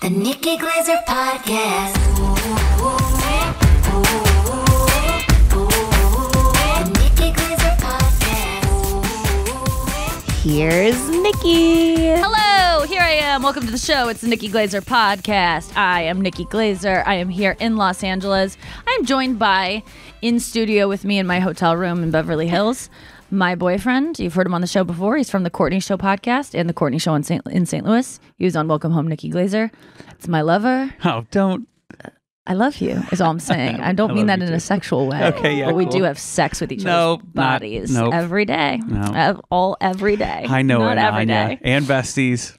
The Nikki Glaser Podcast. The Nikki Glaser Podcast. Here's Nikki. Hello, here I am. Welcome to the show. It's the Nikki Glaser Podcast. I am Nikki Glaser. I am here in Los Angeles. I'm joined by, in studio with me in my hotel room in Beverly Hills, my boyfriend. You've heard him on the show before. He's from the Courtney Show podcast and the Courtney Show in St. Louis. He was on Welcome Home, Nikki Glaser. It's my lover. Oh, don't. I love you, is all I'm saying. I don't mean that in a sexual way. Okay, yeah, but we cool. do have sex with each other's bodies every day. Every day. I know Not it, every Anya. day. And besties.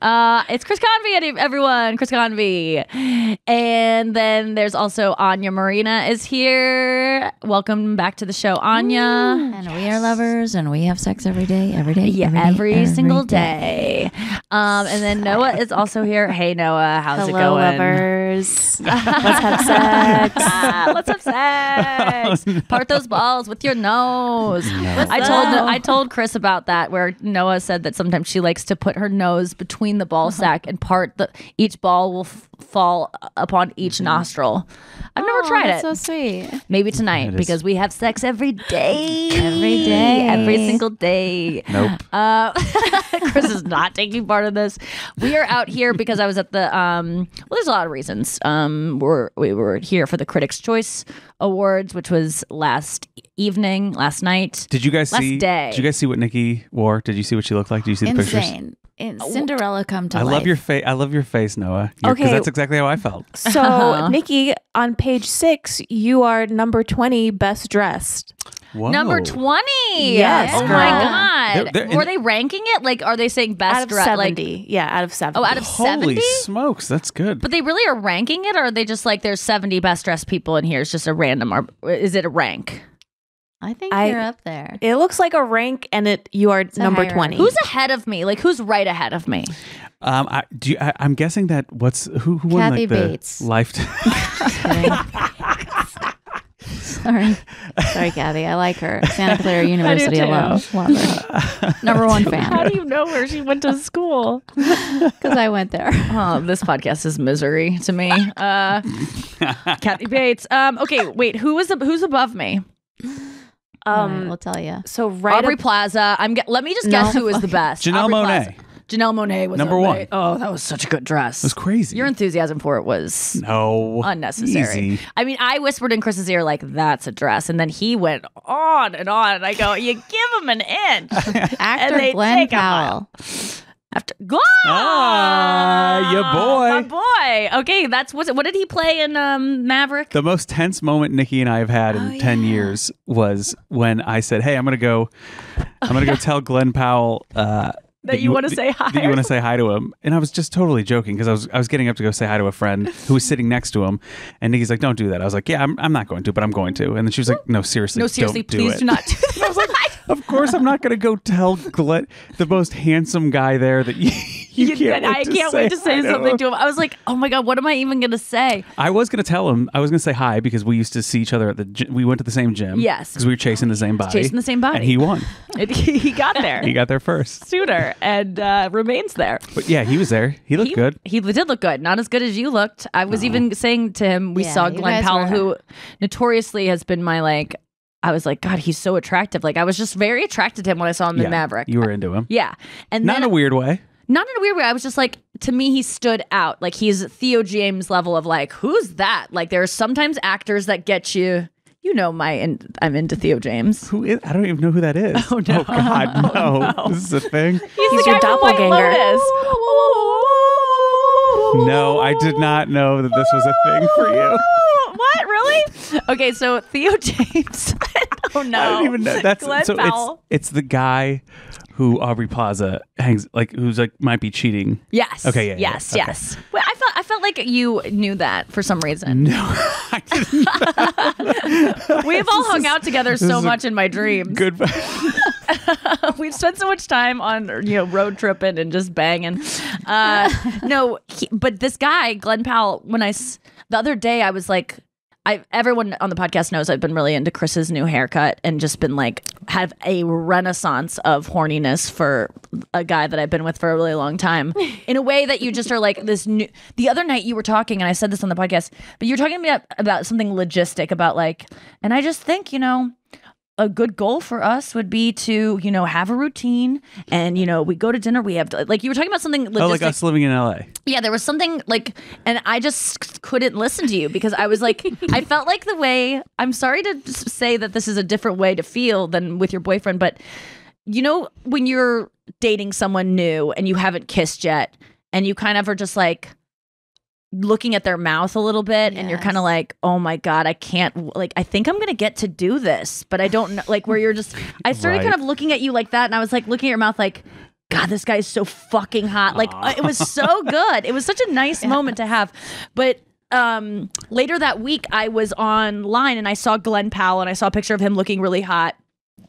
It's Chris Convy, everyone. Chris Convy. And then there's also Anya Marina is here. Welcome back to the show, Anya. And we are lovers and we have sex every day. Yeah, every single day. And then Noah is also here. Hey, Noah, how's it going? Lovers. Let's have sex. Let's have sex. Part those balls with your nose. I told Chris about that, where Noah said that sometimes she likes to put her nose between the ball sack and each ball will fall upon each nostril. I've never tried it. So sweet. Maybe tonight, because we have sex every day. Every single day. Nope. Chris is not taking part of this. We are out here because I was at the well, there's a lot of reasons. We were here for the Critics' Choice Awards, which was last night. Did you guys see? Day. Did you guys see what Nikki wore? Did you see what she looked like? Did you see the pictures? Insane. Cinderella come to life. Love your face. I love your face, Noah. Because that's exactly how I felt. So, Nikki, on page 6, you are number 20 best dressed. Whoa. Number 20. Yes, Oh girl. my God. They're- Were they ranking it? Like, are they saying best Out of dress? 70. Out of 70. Oh, out of Holy 70? smokes, that's good. But they really are ranking it, or are they just like there's 70 best dressed people in here? It's just a random, or is it a rank? I think you're up there. It looks like a rank, and you are number hierarchy. 20. Who's ahead of me? Like, who's right ahead of me? I'm guessing that who won Kathy like the Bates. lifetime. Sorry, Kathy. I like her. Santa Clara University alone. Love her. Number one fan. How do you know where she went to school? Because I went there. Oh, this podcast is misery to me. Kathy Bates. Okay, wait. Who's above me? All right, we'll tell you. So right Aubrey up, Plaza. Let me just guess who is the best. Janelle Aubrey Monáe. Plaza. Janelle Monáe was Number up, one. right? Oh, that was such a good dress. It was crazy. Your enthusiasm for it was no unnecessary. Easy. I mean, I whispered in Chris's ear like, "That's a dress," and then he went on, and I go, "You give him an inch." Actor Glenn Powell. After go, your boy. my boy. Okay, what did he play in Maverick? The most tense moment Nikki and I have had in 10 years was when I said, "Hey, I'm gonna go tell Glenn Powell that you want to say hi. That you want to say hi to him." And I was just totally joking because I was getting up to go say hi to a friend who was sitting next to him, and Nikki's like, "Don't do that." I was like, "Yeah, I'm not going to, but I'm going to." And then she was like, "No, seriously, don't do please it." do not do that. I was like, "Of course, I'm not going to go tell Glenn, the most handsome guy there, that you can't." I can't wait to say something to him. I was like, "Oh my God, what am I even going to say?" I was going to tell him. I was going to say hi because we used to see each other at the gym. We went to the same gym. Yes, because we were chasing the same body. And he won. He got there. He got there first. Sooner and remains there. But yeah, he was there. He looked good. He did look good. Not as good as you looked. I was even saying to him, we saw Glenn Powell, who notoriously has been my I was like, God, he's so attractive. Like, I was just very attracted to him when I saw him in Maverick. You were into him. Yeah. And not in a weird way. Not in a weird way. I was just like, to me, he stood out. Like, he's Theo James level of like, who's that? Like, there are sometimes actors that get you. You know, I'm into Theo James. Who is? I don't even know who that is. Oh, no. Oh, God, no. This is a thing. He's your doppelganger. No, I did not know that this was a thing for you. What? Really? Okay, so Theo James. Oh no! I don't even know. That's Glenn so. Powell. It's the guy who Aubrey Plaza hangs who's might be cheating. Yes. Okay. Yeah. Yes. Okay. Yes. Well, I felt like you knew that for some reason. No, I didn't. We've all hung out together so much in my dreams. Good. We've spent so much time on road tripping and just banging. No, but this guy Glenn Powell. The other day I was like, everyone on the podcast knows I've been really into Chris's new haircut and just been like have a renaissance of horniness for a guy that I've been with for a really long time in a way that you just are like this new. The other night you were talking, and I said this on the podcast, but you were talking to me about something logistic about like, and I just think, a good goal for us would be to, have a routine and, we go to dinner. We have to, like, you were talking about something logistic. Oh, like us living in LA. Yeah, there was something like, and I just couldn't listen to you because I was like, I felt like the way, I'm sorry to say that this is a different way to feel than with your boyfriend, but when you're dating someone new and you haven't kissed yet and you kind of are just like, looking at their mouth a little bit and you're kind of like, oh my God, I can't, like, I think I'm gonna get to do this, but I don't know, like, where you're just, I started kind of looking at you like that, and I was like looking at your mouth like, God, this guy is so fucking hot. Like, it was so good. It was such a nice moment to have. But later that week I was online and I saw Glenn Powell and I saw a picture of him looking really hot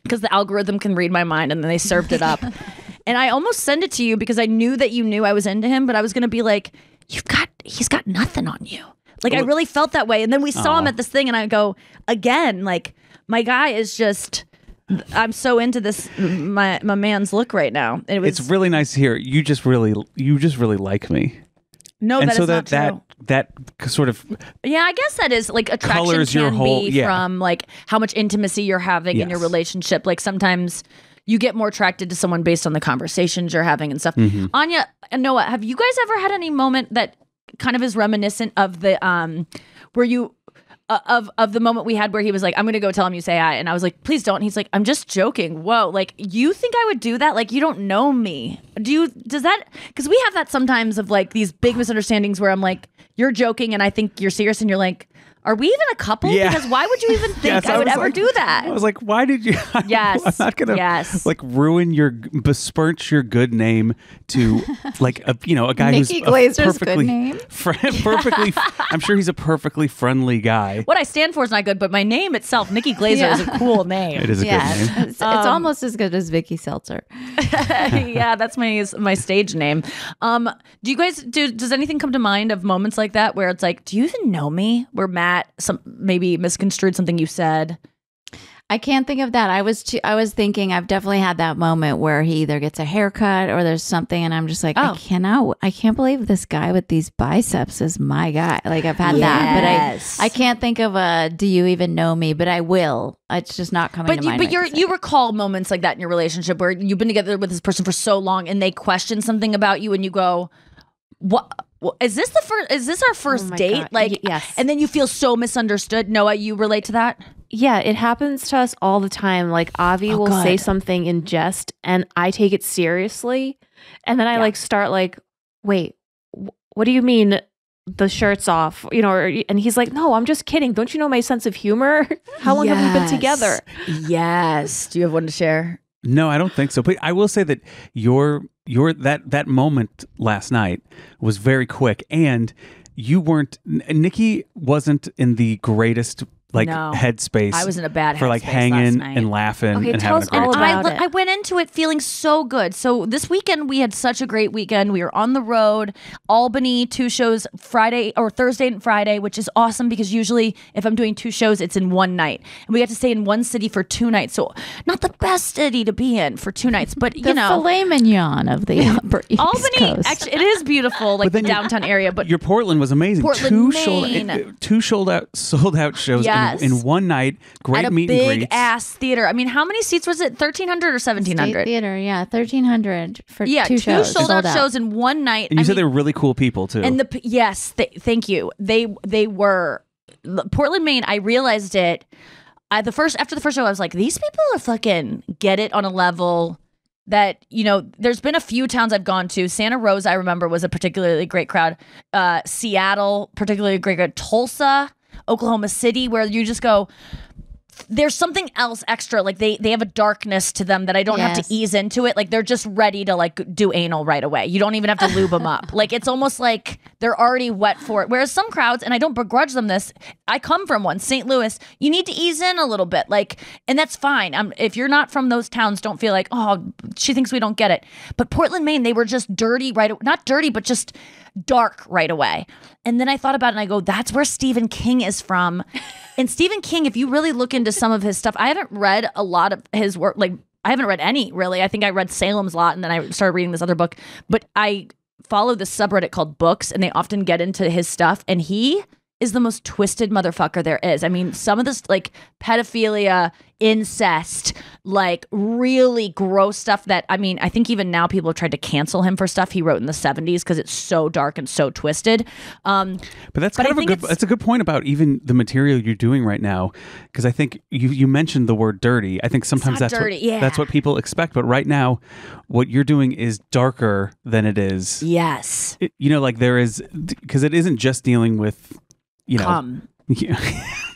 because the algorithm can read my mind, and then they served it up. And I almost sent it to you because I knew that you knew I was into him, but I was gonna be like, he's got nothing on you. Like, I really felt that way. And then we saw him at this thing and I go, again, like, my guy is just, I'm so into this, my man's look right now. It's really nice to hear. You just really like me. No, and that so is not true. That sort of yeah, I guess that is like attraction colors can your whole, be from like how much intimacy you're having in your relationship. Like sometimes you get more attracted to someone based on the conversations you're having and stuff. Anya and Noah, have you guys ever had any moment that kind of is reminiscent of the where you of the moment we had where he was like, I'm gonna go tell him you say hi, and I was like, please don't. And he's like, I'm just joking. Whoa, like, you think I would do that? Like, you don't know me. Does that, because we have that sometimes of like these big misunderstandings where I'm like, you're joking and I think you're serious, and you're like, are we even a couple? Yeah. Because why would you even think I would ever do that? I was like, why did you? Yes. I'm not gonna like besmirch your good name to like a guy who's Nikki Glaser's perfectly good name. perfectly. I'm sure he's a perfectly friendly guy. What I stand for is not good, but my name itself, Nikki Glaser, is a cool name. It is a good name. It's almost as good as Vicky Seltzer. Yeah, that's my stage name. Do you guys does anything come to mind of moments like that where it's like, do you even know me? Where Matt maybe misconstrued something you said? I can't think of that. I was thinking I've definitely had that moment where he either gets a haircut or there's something, and I'm just like, I can't believe this guy with these biceps is my guy. Like, I've had that, but I can't think of a do you even know me? But I will. It's just not coming to mind. But you recall moments like that in your relationship where you've been together with this person for so long and they question something about you and you go, what? Is this our first date? God. Like, yes. And then you feel so misunderstood. Noah, you relate to that? Yeah, it happens to us all the time. Like, Avi will say something in jest and I take it seriously. And then I like start like, wait, what do you mean the shirt's off? And he's like, no, I'm just kidding. Don't you know my sense of humor? How long have we been together? Yes. Do you have one to share? No, I don't think so. But I will say that that moment last night was very quick, and Nikki wasn't in the greatest headspace. I was in a bad for like headspace hanging and laughing and having a great time. I went into it feeling so good. So this weekend we had such a great weekend. We were on the road, Albany, 2 shows, Friday or Thursday and Friday, which is awesome because usually if I'm doing 2 shows, it's in one night. And we got to stay in one city for 2 nights. So not the best city to be in for 2 nights, but the filet mignon of the Upper East Albany, Coast. Actually, it is beautiful, like the downtown area. But your Portland was amazing. Portland, 2 sold out shows. Yes. In one night, great at a meet and greets. big ass theater. I mean, how many seats was it? 1,300 or 1,700? State Theater, 1,300 for 2 shows. 2 sold out shows in one night. And you said they were really cool people too. And thank you. They were Portland, Maine. I realized it. After the first show, I was like, these people are fucking get it on a level that, there's been a few towns I've gone to. Santa Rosa, I remember, was a particularly great crowd. Seattle, particularly great crowd. Tulsa, Oklahoma City, where you just go, there's something else extra. Like they have a darkness to them that I don't have to ease into it. Like they're just ready to like do anal right away. You don't even have to lube them up. Like it's almost like they're already wet for it. Whereas some crowds, and I don't begrudge them this, I come from one, St. Louis, you need to ease in a little bit. Like, and that's fine. If you're not from those towns, don't feel like, oh, she thinks we don't get it. But Portland, Maine, they were just dirty not dirty, but just dark right away. And then I thought about it and I go, that's where Stephen King is from. And Stephen King, if you really look into some of his stuff, I haven't read a lot of his work. Like, I haven't read any, really. I think I read Salem's Lot and then I started reading this other book. But I follow this subreddit called Books, and they often get into his stuff. And he is the most twisted motherfucker there is. I mean, some of this, like, pedophilia, incest, like, really gross stuff that, I mean, I think even now people have tried to cancel him for stuff he wrote in the 70s because it's so dark and so twisted. But that's kind of that's a good point about even the material you're doing right now, because I think you mentioned the word dirty. I think sometimes that's what people expect. But right now, what you're doing is darker than it is. Yes. Like there is, because it isn't just dealing with, Cum.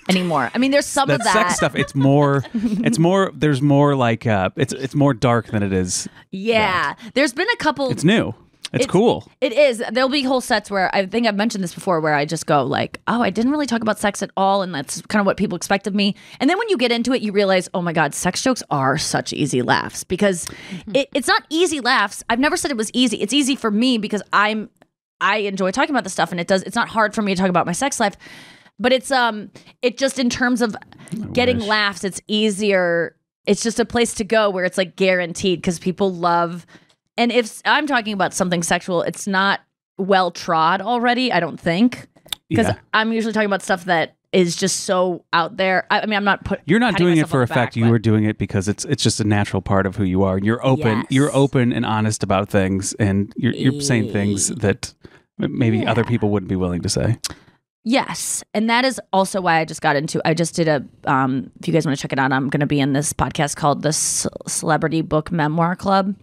Anymore. I mean, there's some of that sex stuff. It's more. There's more like it's more dark than it is. Yeah, there's been a couple. It's new. It's cool. It is. There'll be whole sets where I think I've mentioned this before, where I just go like, oh, I didn't really talk about sex at all, and that's kind of what people expect of me. And then when you get into it, you realize, oh my God, sex jokes are such easy laughs, because it's not easy laughs. I've never said it was easy. It's easy for me because I enjoy talking about this stuff, and it's not hard for me to talk about my sex life, but it's just in terms of getting laughs, it's easier. It's just a place to go where it's like guaranteed, because people love. And if I'm talking about something sexual, it's not well trod already, I don't think, because I'm usually talking about stuff that is just so out there. I mean, I'm not You're not doing it for effect. You are doing it because it's just a natural part of who you are. You're open. Yes. You're open and honest about things, and you're saying things that maybe other people wouldn't be willing to say. Yes. And that is also why I just did a, if you guys want to check it out, I'm going to be in this podcast called the Celebrity Book Memoir Club.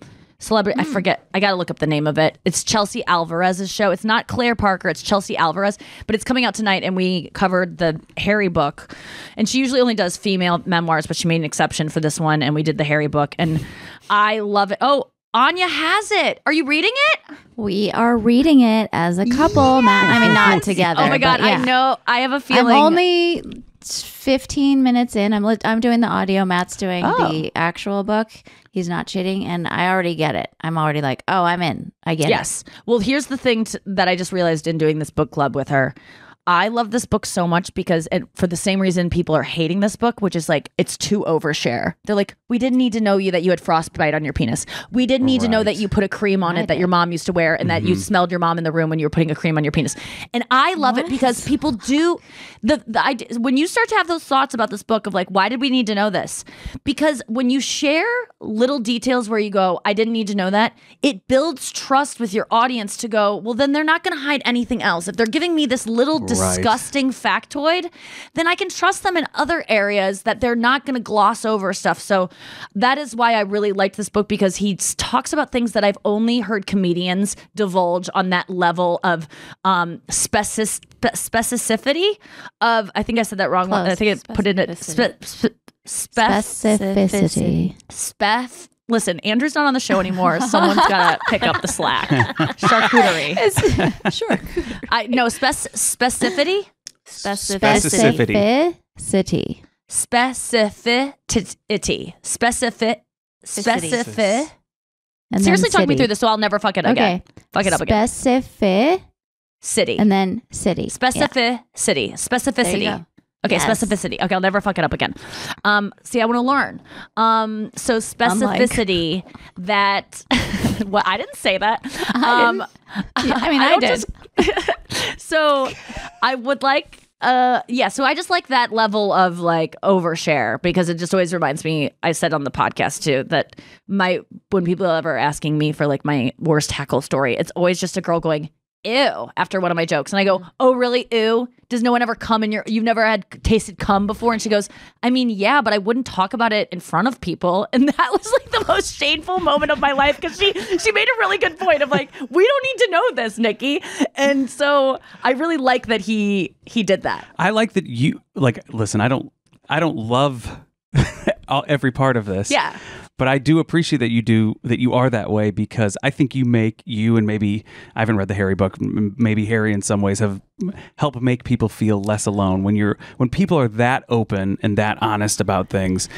I forget. I got to look up the name of it. It's Chelsea Alvarez's show. It's not Claire Parker. It's Chelsea Alvarez, but it's coming out tonight. And we covered the Harry book, and she usually only does female memoirs, but she made an exception for this one. And we did the Harry book, and I love it. Oh, Anya has it. Are you reading it? We are reading it as a couple, Matt. I mean, not together. Oh my God. I know. I have a feeling. I'm only 15 minutes in. I'm doing the audio. Matt's doing the actual book. He's not cheating, and I already get it. I'm already like, oh, I'm in. I get it. Yes. Well, here's the thing that I just realized in doing this book club with her. I love this book so much because, for the same reason people are hating this book, which is like, it's too overshare. They're like, we didn't need to know that you had frostbite on your penis. We didn't need to know that you put a cream on it that your mom used to wear, and that you smelled your mom in the room when you were putting a cream on your penis. And I love it because people do when you start to have those thoughts about this book of like, why did we need to know this? Because when you share little details where you go, I didn't need to know that, it builds trust with your audience to go, well, then they're not going to hide anything else. If they're giving me this little disgusting factoid, then I can trust them in other areas that they're not going to gloss over stuff. So that is why I really liked this book, because he talks about things that I've only heard comedians divulge on that level of specificity of, I think I said that wrong. I think I put it in specificity. Listen, Andrew's not on the show anymore. Someone's got to pick up the slack. Charcuterie. Sure. Specificity. Specificity. Specific. Seriously, talk me through this so I'll never fuck it again. Fuck it up again. City. And then city. Specificity. Specificity. Okay, specificity. Okay, I'll never fuck it up again. See, I want to learn. So specificity that. Well, I didn't say that. I did. So I would like. So I just like that level of like overshare, because it just always reminds me, I said on the podcast too, that when people are ever asking me for like my worst heckle story, it's always just a girl going, ew, after one of my jokes. And I go, oh, really? Ew? Does no one ever come you've never had tasted cum before? And she goes, I mean, yeah, but I wouldn't talk about it in front of people. And that was like the most shameful moment of my life, because she made a really good point of like, we don't need to know this, Nikki. And so I really like that he did that. I like that you, like, listen, I don't love every part of this. Yeah. But I do appreciate that you are that way, because I think you and maybe, I haven't read the Harry book, maybe Harry in some ways have helped make people feel less alone. When people are that open and that honest about things,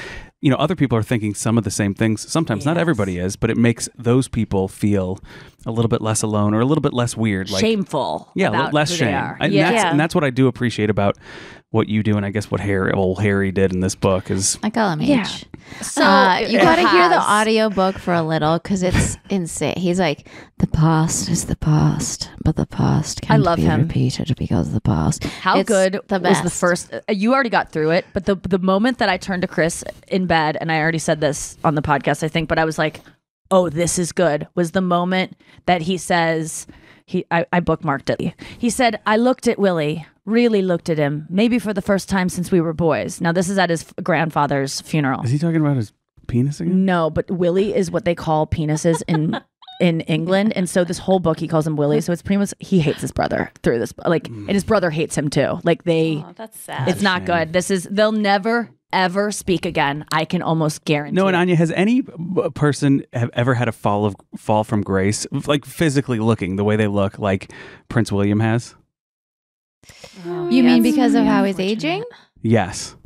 other people are thinking some of the same things. Sometimes not everybody is, but it makes those people feel a little bit less alone or a little bit less weird. Shameful. Yeah, about less who shame. they are. And that's what I do appreciate about what you do, and I guess what Harry did in this book is... I call him H. Yeah. So you got to hear the audio book for a little, because it's insane. He's like, the past is the past, but the past can't be repeated because of the past. How good was the first... you already got through it, but the moment that I turned to Chris in bed, and I already said this on the podcast, I think, but I was like, oh, this is good, was the moment that he says... I bookmarked it. He said, I looked at Willie, really looked at him, maybe for the first time since we were boys. Now, this is at his grandfather's funeral. Is he talking about his penis again? No, but Willie is what they call penises in England. And so this whole book, he calls him Willie. So it's pretty much, he hates his brother through this. And his brother hates him too. That's sad. It's not good. They'll never ever speak again. I can almost guarantee. No, and Anya, has any person ever had a fall from grace, like physically looking the way they look, like Prince William has? You mean because of how he's aging? Yes.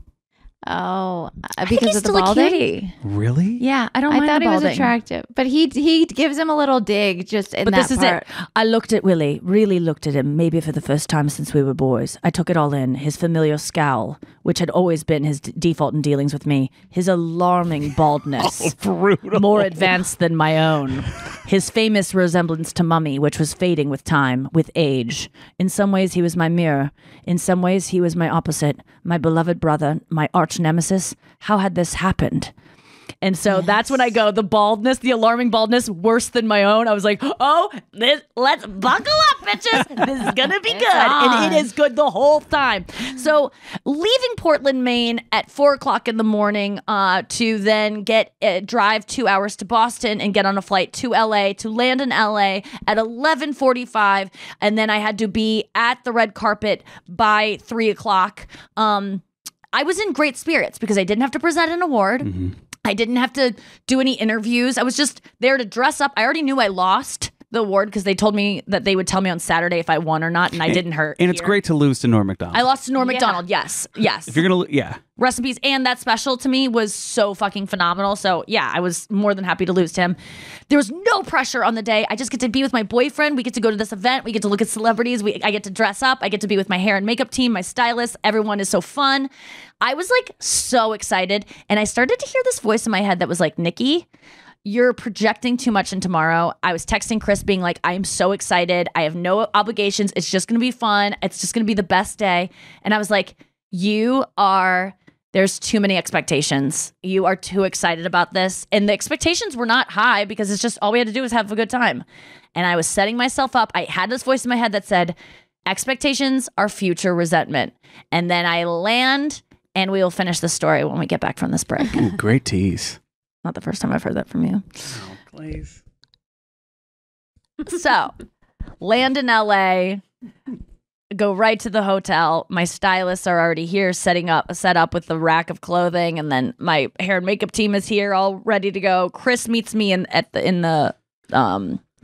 Oh, because of the balding? Really? Yeah, I thought the he was balding. attractive, but he gives him a little dig just in But that this is part. it. I looked at Willie, really looked at him, maybe for the first time since we were boys. I took it all in. His familiar scowl, which had always been his default in dealings with me. His alarming baldness, Brutal. more advanced than my own. His famous resemblance to Mummy, which was fading with time, with age. In some ways, he was my mirror. In some ways, he was my opposite, my beloved brother, my arch nemesis. How had this happened? And so that's when I go, the baldness, the alarming baldness, worse than my own. I was like, let's buckle up, bitches. This is going to be good. And it is good the whole time. So leaving Portland, Maine at 4:00 in the morning to then drive 2 hours to Boston and get on a flight to LA, to land in LA at 11:45. And then I had to be at the red carpet by 3:00. I was in great spirits because I didn't have to present an award. Mm-hmm. I didn't have to do any interviews. I was just there to dress up. I already knew I lost the award because they told me that they would tell me on Saturday if I won or not, and I didn't hurt. And it's great to lose to Norm Macdonald. I lost to Norm Macdonald, yes. If you're going to, Rest in peace. And that special to me was so fucking phenomenal. So yeah, I was more than happy to lose to him. There was no pressure on the day. I just get to be with my boyfriend. We get to go to this event. We get to look at celebrities. I get to dress up. I get to be with my hair and makeup team, my stylist. Everyone is so fun. I was like so excited. And I started to hear this voice in my head that was like, Nikki, you're projecting too much in tomorrow. I was texting Chris being like, I am so excited. I have no obligations. It's just going to be fun. It's just going to be the best day. And I was like, there's too many expectations. You are too excited about this. And the expectations were not high because it's just all we had to do was have a good time. And I was setting myself up. I had this voice in my head that said, expectations are future resentment. And then I land and we will finish the story when we get back from this break. Great tease. Not the first time I've heard that from you. Oh, please. So, land in LA, go right to the hotel. My stylists are already here set up with the rack of clothing, and then my hair and makeup team is here all ready to go. Chris meets me in the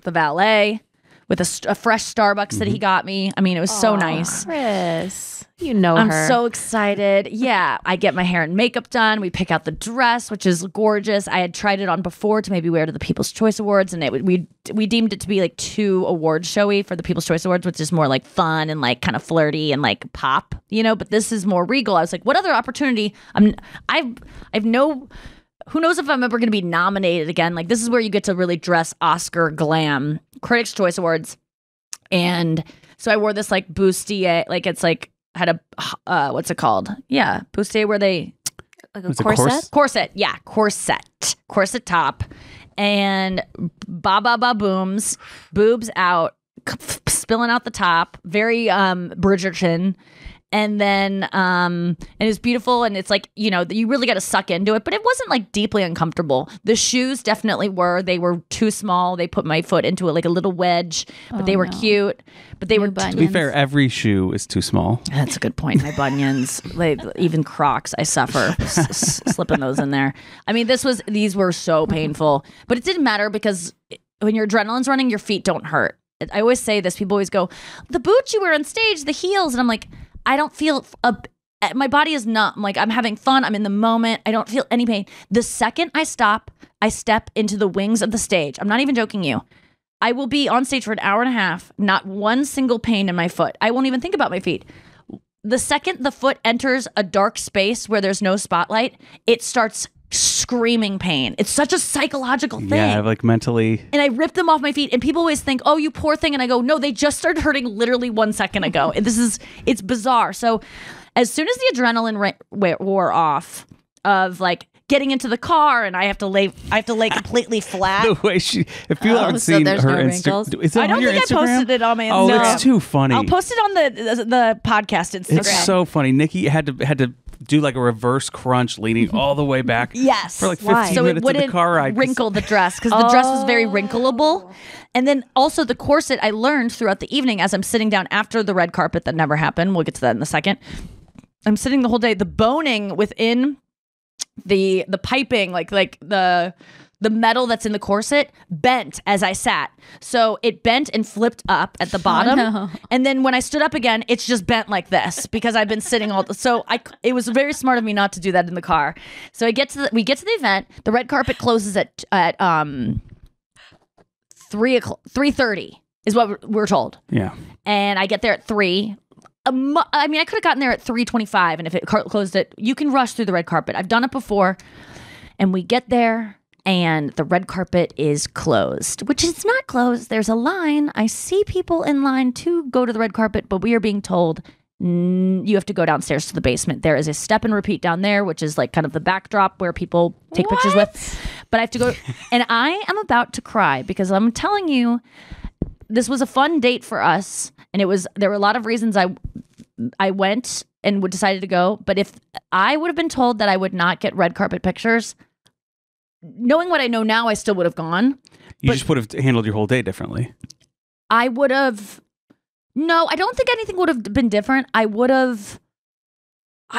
valet with a fresh Starbucks that he got me. I mean, it was so nice. Chris, you know I'm her. so excited. Yeah, I get my hair and makeup done. We pick out the dress, which is gorgeous. I had tried it on before to maybe wear to the People's Choice Awards, and we deemed it to be like too award showy for the People's Choice Awards, which is more like fun and like kind of flirty and like pop, but this is more regal. I was like, what other opportunity? I've no... Who knows if I'm ever going to be nominated again? Like, this is where you get to really dress Oscar glam, Critics' Choice Awards. And so I wore this like bustier, like it's like had a, what's it called? Yeah, bustier where they... Like a corset? Corset, yeah, corset top. And ba-ba-ba-booms, boobs out, spilling out the top, very Bridgerton. And then, and it's beautiful. And it's like, you know, you really got to suck into it, but it wasn't like deeply uncomfortable. The shoes definitely were. They were too small. They put my foot into it like a little wedge, but they were cute. But they were, to be fair, every shoe is too small. That's a good point. My bunions, even Crocs, I suffer slipping those in there. I mean, these were so painful, but it didn't matter because when your adrenaline's running, your feet don't hurt. I always say this. People always go, the boots you wear on stage, the heels. And I'm like, I don't feel my body is numb. I'm like, I'm having fun. I'm in the moment. I don't feel any pain. The second I stop, I step into the wings of the stage. I'm not even joking you. I will be on stage for an hour and a half, not one single pain in my foot. I won't even think about my feet. The second the foot enters a dark space where there's no spotlight, it starts screaming pain. It's such a psychological thing. Yeah, like mentally. And I rip them off my feet, and people always think, oh, you poor thing. And I go, no, they just started hurting literally 1 second ago. And it's bizarre. So as soon as the adrenaline wore off of like getting into the car and I have to lay completely flat. The way if people haven't seen her Instagram, is it I don't on your think Instagram? I posted it on my Instagram. Oh, it's too funny. I'll post it on the podcast Instagram. It's so funny. Nikki had to do like a reverse crunch, leaning all the way back. Yes, for like 15 minutes of the car ride. Wrinkle the dress because the dress was very wrinkleable, and then also the corset. I learned throughout the evening as I'm sitting down after the red carpet that never happened. We'll get to that in a second. I'm sitting the whole day. The boning within the piping, like the metal that's in the corset bent as I sat. So it bent and flipped up at the bottom. Oh, no. And then when I stood up again, it's just bent like this because I've been sitting it was very smart of me not to do that in the car. So we get to the event. The red carpet closes at 3:30 is what we're told. Yeah. And I get there at 3. I mean, I could have gotten there at 3:25, and if it closed you can rush through the red carpet. I've done it before. And we get there, and the red carpet is closed, which is not closed. There's a line. I see people in line to go to the red carpet, but we are being told you have to go downstairs to the basement. There is a step and repeat down there, which is like kind of the backdrop where people take pictures with. But I have to go, and I am about to cry because I'm telling you, this was a fun date for us, and there were a lot of reasons I went and decided to go. But if I would have been told that I would not get red carpet pictures, knowing what I know now, I still would have gone. You just would have handled your whole day differently. I would have. No, I don't think anything would have been different. I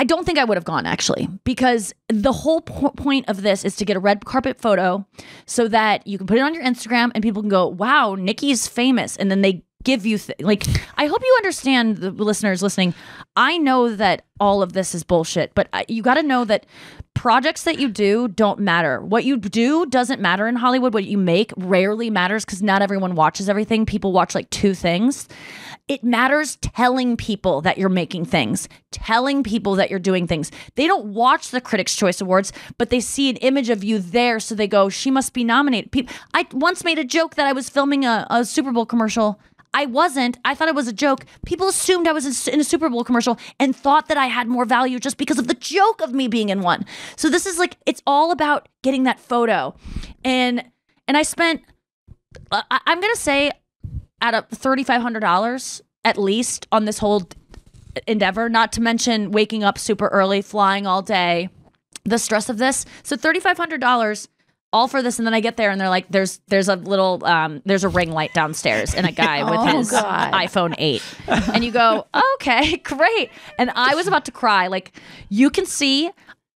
don't think I would have gone, actually, because the whole point of this is to get a red carpet photo so that you can put it on your Instagram and people can go, wow, Nikki's famous. And then they give you I hope you understand, the listeners listening. I know that all of this is bullshit, but you got to know that projects that you do don't matter. What you do doesn't matter in Hollywood. What you make rarely matters because not everyone watches everything. People watch like 2 things. It matters telling people that you're making things, telling people that you're doing things. They don't watch the Critics' Choice Awards, but they see an image of you there, so they go, she must be nominated. I once made a joke that I was filming a Super Bowl commercial. I wasn't. I thought it was a joke. People assumed I was in a Super Bowl commercial and thought that I had more value just because of the joke of me being in one. So this is like, it's all about getting that photo. And I spent, I'm going to say, at $3,500 at least on this whole endeavor, not to mention waking up super early, flying all day, the stress of this. So $3,500 all for this. And then I get there and they're like, there's a little, there's a ring light downstairs and a guy with his iPhone 8. And you go, okay, great. And I was about to cry. Like, you can see,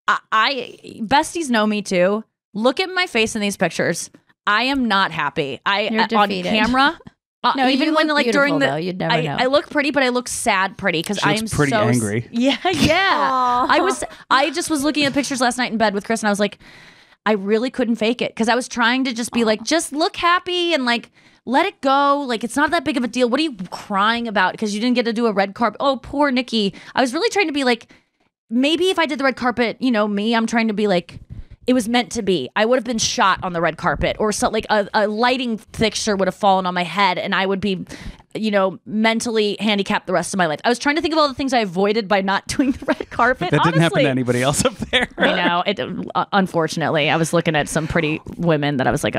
besties know me too. Look at my face in these pictures. I am not happy. You're defeated. On camera. No, even when like during the, you'd never know. I look pretty, but I look sad pretty because I am pretty so angry. Yeah. I just was looking at pictures last night in bed with Chris, and I was like, I really couldn't fake it because I was trying to just be like, just look happy and like let it go. Like, it's not that big of a deal. What are you crying about because you didn't get to do a red carpet? Oh, poor Nikki. I was really trying to be like, maybe if I did the red carpet, I'm trying to be like, it was meant to be. I would have been shot on the red carpet, or so, like a lighting fixture would have fallen on my head, and I would be, mentally handicapped the rest of my life. I was trying to think of all the things I avoided by not doing the red carpet. That didn't happen to anybody else up there. I know. Unfortunately, I was looking at some pretty women that I was like,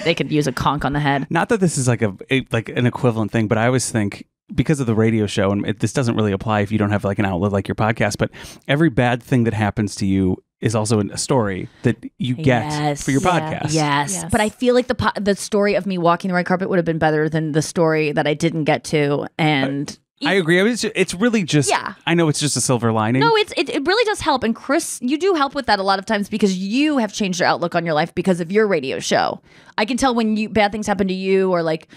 they could use a conch on the head. Not that this is like an equivalent thing, but I always think because of the radio show, and this doesn't really apply if you don't have like an outlet like your podcast, but every bad thing that happens to you is also a story that you get for your podcast. Yes. But I feel like the story of me walking the red carpet would have been better than the story that I didn't get to. And I agree. I mean, it's really just, I know it's just a silver lining. No, it really does help. And Chris, you do help with that a lot of times because you have changed your outlook on your life because of your radio show. I can tell when bad things happen to you, or like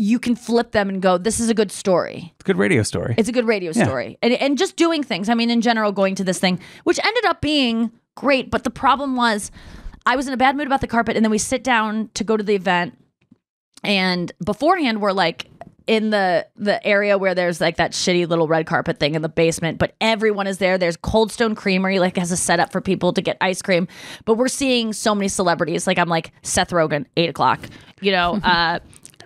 you can flip them and go, this is a good story. It's a good radio story. It's a good radio story. And just doing things. I mean, in general, going to this thing, which ended up being great. But the problem was I was in a bad mood about the carpet. And then we sit down to go to the event. And beforehand, we're like in the area where there's like that shitty little red carpet thing in the basement. But everyone is there. There's Cold Stone Creamery, like has a setup for people to get ice cream. But we're seeing so many celebrities. Like I'm like Seth Rogen, 8 o'clock, you know,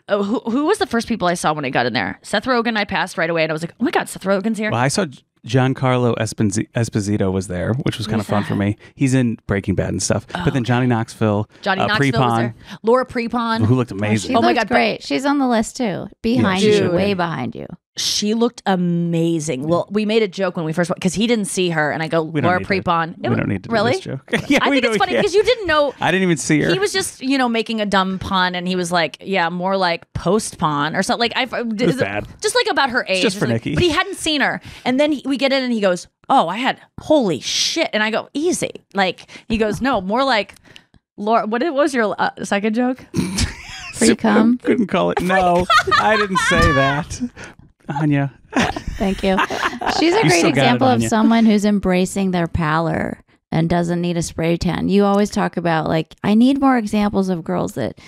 who was the first people I saw when I got in there? Seth Rogen. I passed right away and I was like, oh my God, Seth Rogen's here. Well, I saw Giancarlo Esposito was there, which was kind of fun for me. He's in Breaking Bad and stuff. But then Johnny Knoxville, Knoxville was there. Laura Prepon, who looked amazing. She my God, great. She's on the list too. Behind you, way behind you. She looked amazing. Well, we made a joke when we first went because he didn't see her, and I go, Laura Prepon. We don't need to really? do this joke. I think it's funny because you didn't know. I didn't even see her. He was just, making a dumb pun, and he was like, yeah, more like post-pon or something. Like, it was bad. Just like about her age. Just for Nikki. But he hadn't seen her. And then we get in, and he goes, oh, holy shit. And I go, easy. Like, he goes, no, more like, Laura, what was your second joke? Free cum? Couldn't call it. No, I didn't say that. Anya. Thank you. She's a great example of someone who's embracing their pallor and doesn't need a spray tan. You always talk about like, I need more examples of girls that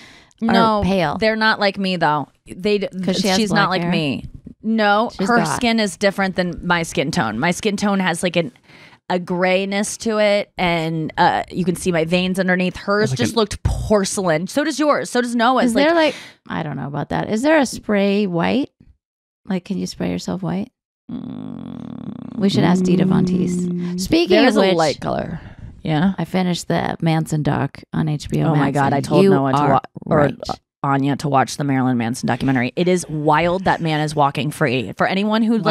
are pale. They're not like me though. She's not like me. No, her skin is different than my skin tone. My skin tone has like a grayness to it, and you can see my veins underneath. Hers just looked porcelain. So does yours. So does Noah's. Is there like I don't know about that. Is there a spray white? Like, can you spray yourself white? We should ask Dita Von Teese. Speaking of which, a light color. Yeah, I finished the Manson doc on HBO. Oh my God! I told Noah or Anya to watch the Marilyn Manson documentary. It is wild. That man is walking free. For anyone who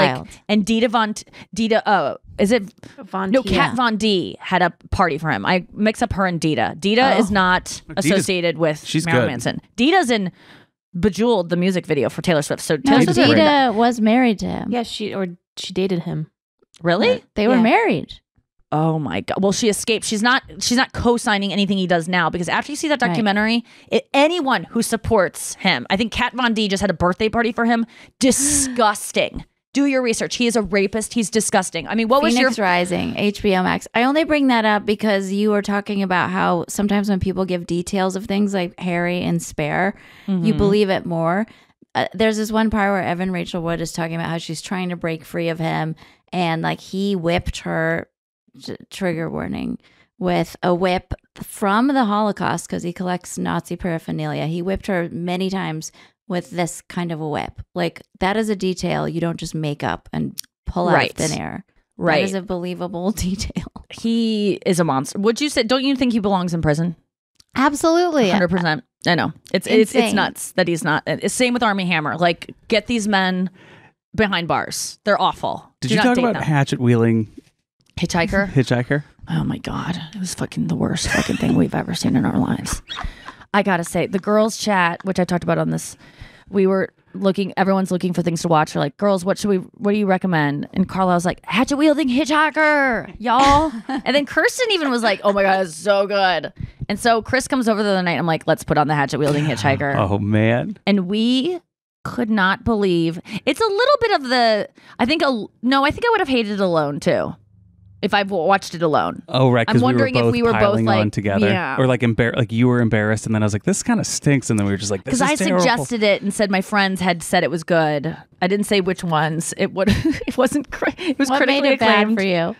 and is it Von? No, Kat Von D had a party for him. I mix up her and Dita. Dita is not associated with Marilyn Manson. Dita's in Bejeweled, the music video for Taylor Swift. So Dita was married to him. Yeah, she dated him. Really? They were married. Oh my God. Well, she escaped. She's not co-signing anything he does now because after you see that documentary, anyone who supports him, I think Kat Von D just had a birthday party for him. Disgusting. Do your research. He is a rapist. He's disgusting. I mean, what was Phoenix Rising, HBO Max. I only bring that up because you were talking about how sometimes when people give details of things like hairy and spare, you believe it more. There's this one part where Evan Rachel Wood is talking about how she's trying to break free of him, and like he whipped her, trigger warning, with a whip from the Holocaust because he collects Nazi paraphernalia. He whipped her many times with this kind of a whip. Like, that is a detail you don't just make up and pull out of thin air. Right. That is a believable detail. He is a monster. Would you say, don't you think he belongs in prison? Absolutely. 100%. I know. It's nuts that he's not. It's same with Armie Hammer. Like, get these men behind bars. They're awful. Did you talk about hatchet wheeling? Hitchhiker? Oh my God. It was fucking the worst fucking thing we've ever seen in our lives. I gotta say, the girls' chat, which I talked about on this, we were everyone's looking for things to watch. They're like, girls, what do you recommend? And Carla was like, hatchet wielding hitchhiker, y'all. And then Kirsten even was like, oh my God, it's so good. And so Chris comes over the other night. I'm like, let's put on the hatchet wielding hitchhiker. Oh man. And we could not believe it's a little bit of I think I would have hated it alone too. If I've watched it alone. Oh, right. I'm wondering if we were both like on together. Yeah. Or like like you were embarrassed and then I was like, this kind of stinks. And then we were just like, this is terrible. Because I suggested it and said my friends had said it was good. I didn't say which ones. It wasn't it was what critically made it acclaimed. bad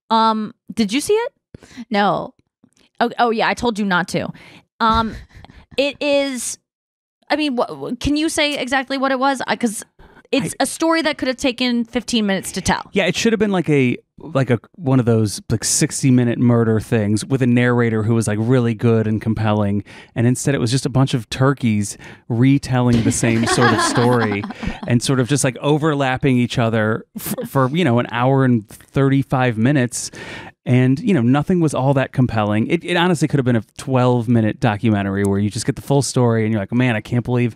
for you? Did you see it? No. Oh yeah, I told you not to. It is, I mean, can you say exactly what it was? Because it's a story that could have taken 15 minutes to tell. Yeah, it should have been like like one of those like 60-minute murder things with a narrator who was like really good and compelling, and instead it was just a bunch of turkeys retelling the same sort of story and sort of just like overlapping each other for an hour and 35 minutes. And, nothing was all that compelling. It honestly could have been a 12-minute documentary where you just get the full story and you're like, man, I can't believe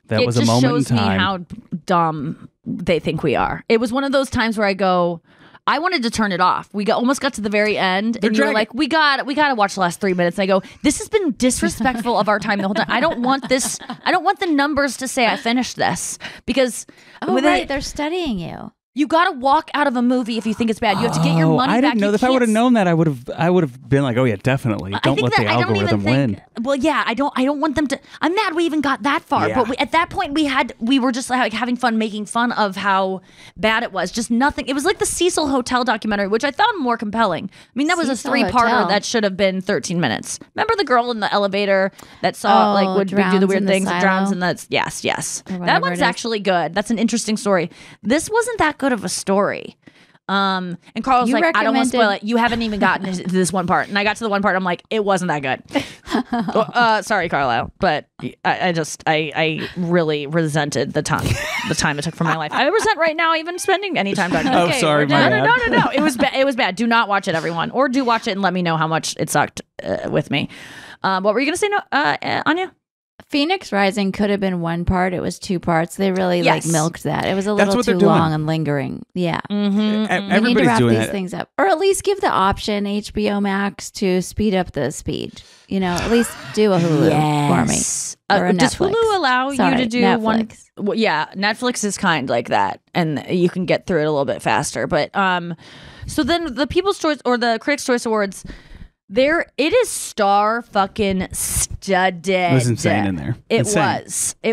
that was a moment in time. It just shows me how dumb they think we are. It was one of those times where I go, I wanted to turn it off. We almost got to the very end, and you were like, we got to watch the last 3 minutes. And I go, this has been disrespectful of our time the whole time. I don't want this. I don't want the numbers to say I finished this, because they're studying you. You got to walk out of a movie if you think it's bad. You have to get your money back. I didn't know. If I would have known that, I would have been like, oh yeah, definitely. Don't let the algorithm win. Well, yeah, I don't want them to. I'm mad we even got that far. Yeah. But at that point, we were just like having fun, making fun of how bad it was. Just nothing. It was like the Cecil Hotel documentary, which I found more compelling. I mean, that was Cecil a 3-parter Hotel. that should have been 13 minutes. Remember the girl in the elevator that saw would do the weird things, and drowns, and that's yes. That one's actually good. That's an interesting story. This wasn't that good of a story. And Carl was like, I don't want to spoil it. You haven't even gotten to this one part. And I got to the one part. I'm like, it wasn't that good. Sorry, Carlisle. But I really resented the time it took from my life. I resent right now even spending any time talking. Oh, sorry, my bad. No. It was it was bad. Do not watch it, everyone. Or do watch it and let me know how much it sucked with me. What were you going to say, Anya? Phoenix Rising could have been 1 part. It was 2 parts. They really milked that. It was a little too long and lingering. Yeah. Mm-hmm. We need to wrap these things up. Or at least give the option, HBO Max, to speed up the speed. At least do a Hulu for me. Or a does Netflix. Hulu allow you to do Netflix. one? Well, yeah, Netflix is kind like that, and you can get through it a little bit faster. But so then the People's Choice or the Critics' Choice Awards, it is star fucking studded. It was insane in there. It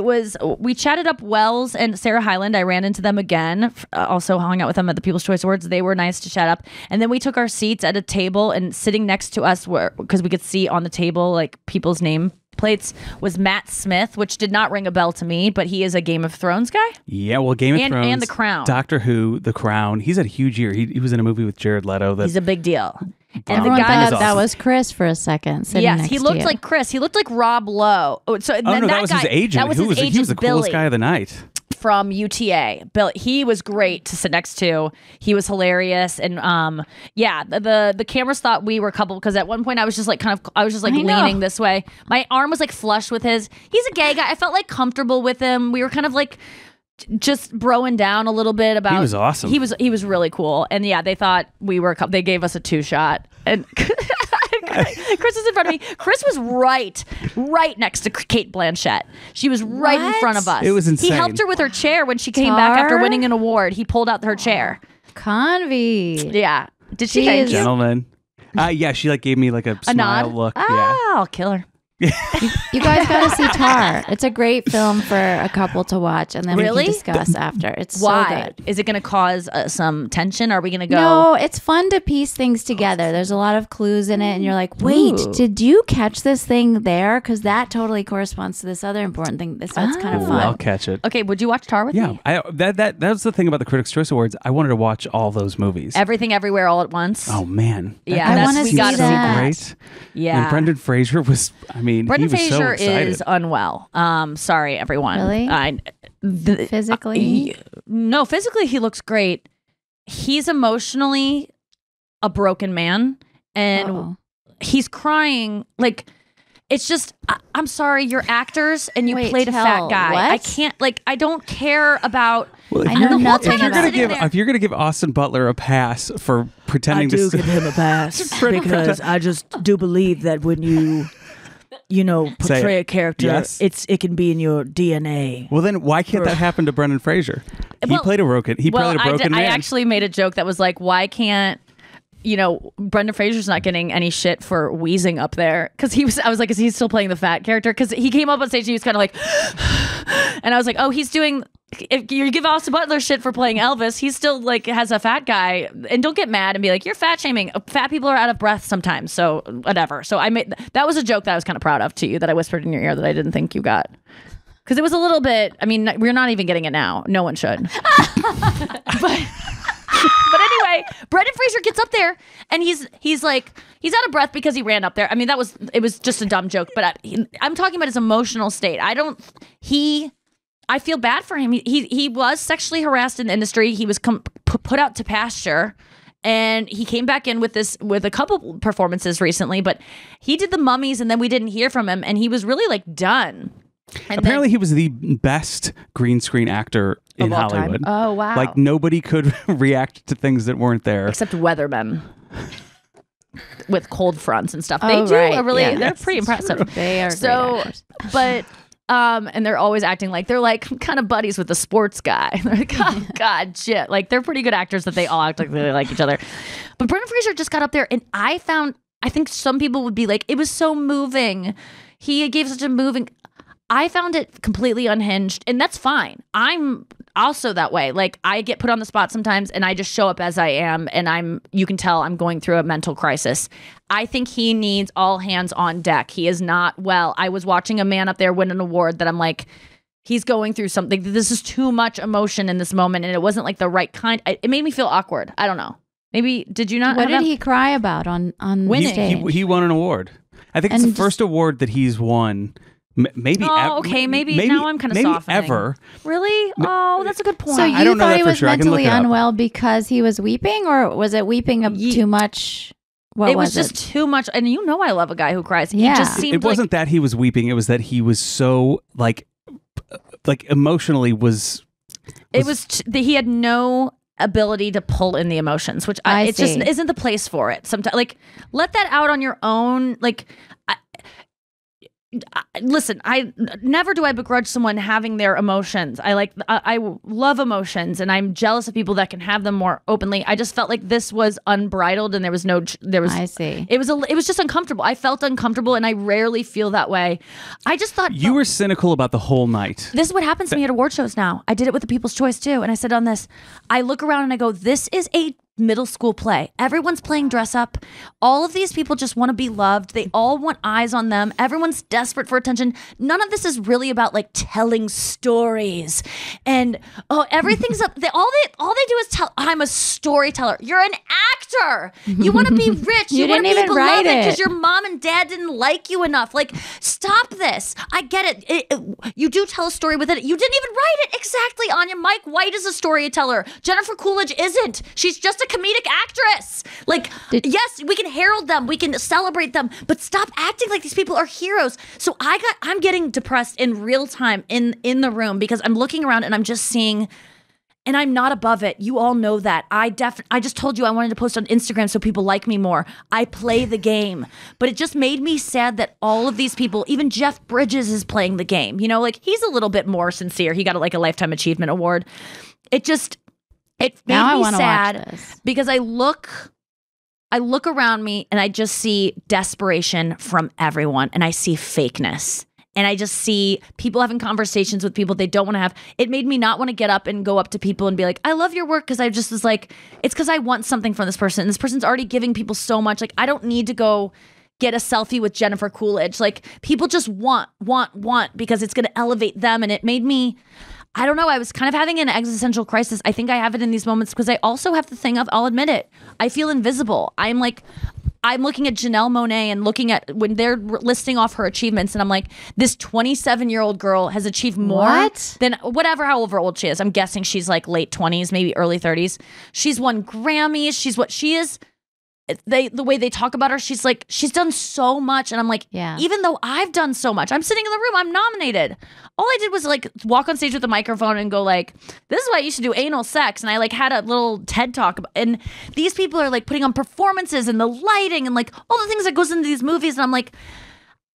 was. We chatted up Wells and Sarah Hyland. I ran into them again. Also hung out with them at the People's Choice Awards. They were nice to chat up. And then we took our seats at a table, and sitting next to us, because we could see on the table like people's name plates, was Matt Smith, which did not ring a bell to me, but he is a Game of Thrones guy. Yeah, well, Game of Thrones and The Crown, Doctor Who, The Crown. He's had a huge year. He was in a movie with Jared Leto. He's a big deal. And Everyone the guy thought that was Chris for a second. Yes, he looked like Chris. He looked like Rob Lowe. That was his agent. He was the coolest guy of the night. From UTA. Bill, he was great to sit next to. He was hilarious. And the cameras thought we were a couple, because at one point I was just like leaning this way. My arm was like flush with his. He's a gay guy. I felt like comfortable with him. We were kind of like just broing down a little bit about. He was awesome. He was really cool. And yeah, they thought we were a couple. They gave us a 2-shot. And Chris was in front of me. Chris was right next to Kate Blanchett. She was right in front of us. It was insane. He helped her with her chair when she came back after winning an award. He pulled out her chair. Convy. Yeah. Did she thank you? Gentleman. Yeah, she like gave me like a smile nod? look. I'll kill her. You guys got to see Tar. It's a great film for a couple to watch, and then we can discuss after. It's so good. Is it going to cause some tension? Are we going to go? No, it's fun to piece things together. There's a lot of clues in it, and you're like, wait, did you catch this thing there? Because that totally corresponds to this other important thing. So it's kind of fun. I'll catch it. Okay, would you watch Tar with me? Yeah, that was the thing about the Critics' Choice Awards. I wanted to watch all those movies. Everything, Everywhere, All at Once. Oh man, I want to see that. Great. Yeah, and Brendan Fraser was. Brendan Fraser so is unwell. Sorry, everyone. Really? Physically? No, physically he looks great. He's emotionally a broken man, and he's crying. Like, it's just, I'm sorry, you're actors, and you played a fat guy. What? I can't, I don't care about. Well, I know nothing if you're gonna give Austin Butler a pass for pretending I do give him a pass because I just do believe that when you portray a character, it can be in your DNA. Well, then why can't that happen to Brendan Fraser? He played a broken. He played a broken man. I actually made a joke that was like, why can't Brendan Fraser's not getting any shit for wheezing up there? Because I was like, is he still playing the fat character? Because he came up on stage and he was kind of like, and I was like, oh, he's doing. If you give Austin Butler shit for playing Elvis, he still has a fat guy. And don't get mad and be like, you're fat shaming. Fat people are out of breath sometimes, so whatever. So that was a joke that I was kind of proud of to you, that I whispered in your ear that I didn't think you got. Because it was a little bit, we're not even getting it now. No one should. But anyway, Brendan Fraser gets up there and he's out of breath because he ran up there. I mean, it was just a dumb joke, but I'm talking about his emotional state. I feel bad for him. He was sexually harassed in the industry. He was put out to pasture. And he came back in with a couple performances recently, but he did the Mummies and then we didn't hear from him and he was really like done. And apparently he was the best green screen actor in Hollywood. Oh, wow. Like nobody could react to things that weren't there. Except weathermen with cold fronts and stuff. They they're pretty impressive. They are great actors. But and they're always acting like they're like kind of buddies with the sports guy. They're like, oh God, shit. Like they're pretty good actors that they all act like they like each other. But Brendan Fraser just got up there and I think some people would be like, it was so moving. He gave such a moving. I found it completely unhinged and that's fine. I'm also that way. Like I get put on the spot sometimes and I just show up as I am and you can tell I'm going through a mental crisis. I think he needs all hands on deck. He is not well. I was watching a man up there win an award that I'm like, he's going through something. This is too much emotion in this moment and it wasn't like the right kind. It made me feel awkward. I don't know. Maybe, did you not? What did he cry about on winning? stage? He won an award. I think it's the first award that he's won. Maybe. Maybe now I'm kind of softening. Ever. Really? Oh, that's a good point. So you thought he was sure. mentally unwell because he was weeping, or was it weeping too much? It was just too much. And you know I love a guy who cries. Yeah. He just seemed it wasn't that he was weeping. It was that he was so like emotionally was. It was he had no ability to pull in the emotions, which it just isn't the place for it. Sometimes, like, let that out on your own. Like, listen, never do I begrudge someone having their emotions. I love emotions and I'm jealous of people that can have them more openly. I just felt like this was unbridled and there was I see. It was just uncomfortable. I felt uncomfortable and I rarely feel that way. I just thought you were cynical about the whole night. This is what happens to me at award shows now. I did it with the People's Choice too. And I said on this, I look around and I go, this is a middle school play. Everyone's playing dress up. All of these people just want to be loved. They all want eyes on them. Everyone's desperate for attention. None of this is really about like telling stories. And everything's up. All they do is tell. I'm a storyteller. You're an actor. You want to be rich. You want to didn't be even beloved write it because your mom and dad didn't like you enough. Like, stop this. I get it. You do tell a story with it. You didn't even write it. Exactly, Anya. Mike White is a storyteller. Jennifer Coolidge isn't. She's just a comedic actress. Like, yes, we can herald them, we can celebrate them, but stop acting like these people are heroes. So I'm getting depressed in real time in the room because I'm looking around and I'm just seeing, and I'm not above it. You all know that. I just told you I wanted to post on Instagram so people like me more. I play the game, but it just made me sad that all of these people, even Jeff Bridges is playing the game. You know, like he's a little bit more sincere. He got like a Lifetime Achievement Award. It made me sad because I look around me and I just see desperation from everyone and I see fakeness and I just see people having conversations with people they don't want to have. It made me not want to get up and go up to people and be like, I love your work, because I just was like, it's because I want something from this person. And this person's already giving people so much. Like, I don't need to go get a selfie with Jennifer Coolidge. Like, people just want because it's going to elevate them. And it made me, I don't know, I was kind of having an existential crisis. I think I have it in these moments because I also have the thing of, I'll admit it, I feel invisible. I'm looking at Janelle Monáe and looking at when they're listing off her achievements and I'm like, this 27-year-old girl has achieved more than however old she is. I'm guessing she's like late 20s, maybe early 30s. She's won Grammys. She's what she is. The way they talk about her, she's done so much. And I'm like, yeah, even though I've done so much, I'm sitting in the room, I'm nominated. All I did was like walk on stage with a microphone and go like, this is why you should do anal sex. And I like had a little TED talk and these people are like putting on performances and the lighting and like all the things that goes into these movies. And I'm like,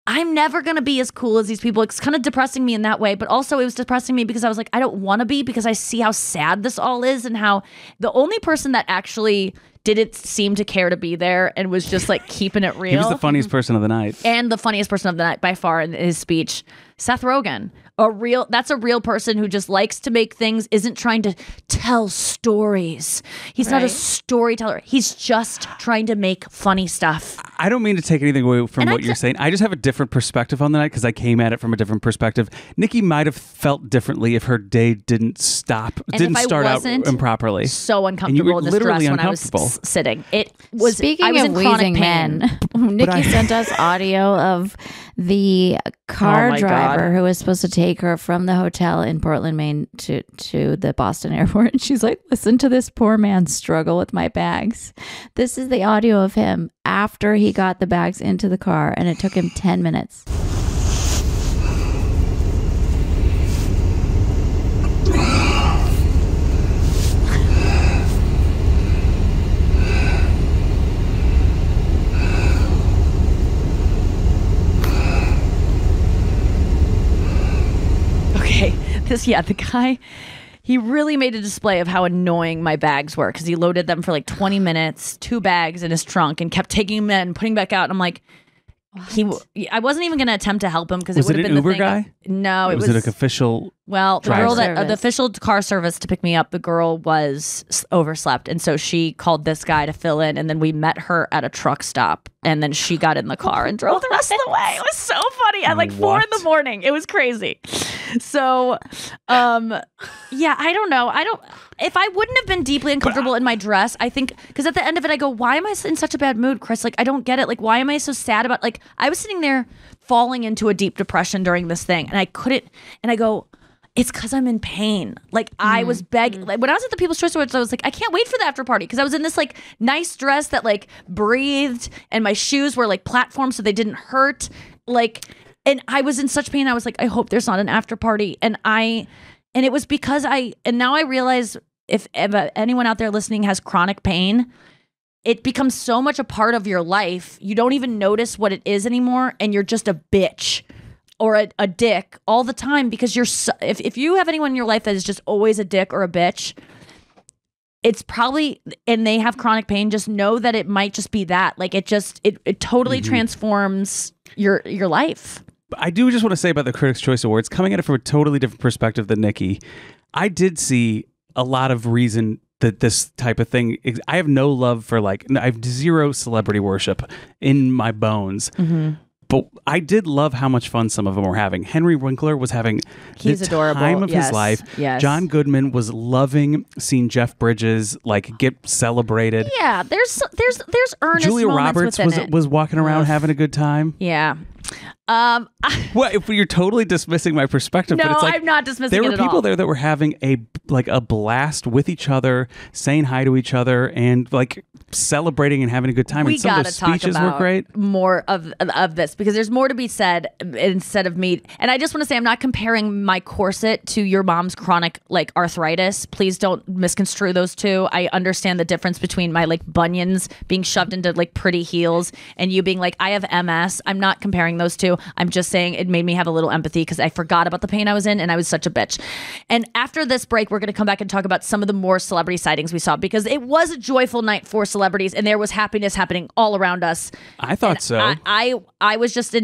I'm never going to be as cool as these people. It's kind of depressing me in that way, but also it was depressing me because I was like, I don't want to be, because I see how sad this all is and how the only person that actually didn't seem to care to be there and was just like keeping it real. He was the funniest person of the night. And the funniest person of the night by far in his speech, Seth Rogan. that's a real person who just likes to make things, isn't trying to tell stories. He's not a storyteller. He's just trying to make funny stuff. I don't mean to take anything away from what you're saying. I just have a different perspective on the night because I came at it from a different perspective. Nikki might have felt differently if her day didn't start out improperly. So uncomfortable in this dress when I was sitting. It was. Speaking of wheezing men, Nikki sent us audio of the car driver who was supposed to take her from the hotel in Portland, Maine to the Boston airport. And she's like, listen to this poor man struggle with my bags. This is the audio of him after he got the bags into the car, and it took him 10 minutes. The guy, he really made a display of how annoying my bags were because he loaded them for like 20 minutes, 2 bags in his trunk, and kept taking them in and putting back out. And I'm like, I wasn't even going to attempt to help him because it would have been an Uber guy? No, it was an official. Well, the girl the official car service to pick me up, the girl was overslept, and so she called this guy to fill in, and then we met her at a truck stop, and then she got in the car and drove the rest of the way. It was so funny at like 4 a.m. It was crazy. So, I don't know. If I wouldn't have been deeply uncomfortable in my dress, I think, because at the end of it, I go, why am I in such a bad mood, Chris? Like, I don't get it. Like, why am I so sad about, like, I was sitting there falling into a deep depression during this thing, and I couldn't, and I go, it's because I'm in pain. Like, I was begging. Like, when I was at the People's Choice Awards, I was like, I can't wait for the after party because I was in this like nice dress that like breathed, and my shoes were like platforms so they didn't hurt. Like, and I was in such pain. I was like, I hope there's not an after party. And it was because and now I realize if anyone out there listening has chronic pain, it becomes so much a part of your life. You don't even notice what it is anymore, and you're just a bitch or a dick all the time because if you have anyone in your life that is just always a dick or a bitch, it's probably, and they have chronic pain, just know that it might just be that. Like, it totally transforms your life. I do just want to say about the Critics' Choice Awards, coming at it from a totally different perspective than Nikki, I did see a lot of reason that this type of thing, I have no love for I have zero celebrity worship in my bones. But I did love how much fun some of them were having. Henry Winkler was having the time of his life. Yes. John Goodman was loving seeing Jeff Bridges get celebrated. Yeah, there's earnest Julia moments Roberts was walking around having a good time. Yeah. Well, if you're totally dismissing my perspective, no, but it's like, I'm not dismissing it at all. There were people there that were having a blast with each other, saying hi to each other, and like celebrating and having a good time. We and some of those speeches were great. More of this because there's more to be said instead of me. And I just want to say I'm not comparing my corset to your mom's chronic arthritis. Please don't misconstrue those two. I understand the difference between my bunions being shoved into pretty heels and you being I have MS. I'm not comparing those two. I'm just saying it made me have a little empathy because I forgot about the pain I was in and I was such a bitch. And after this break, we're going to come back and talk about some of the more celebrity sightings we saw because it was a joyful night for celebrities and there was happiness happening all around us. I thought so. I was just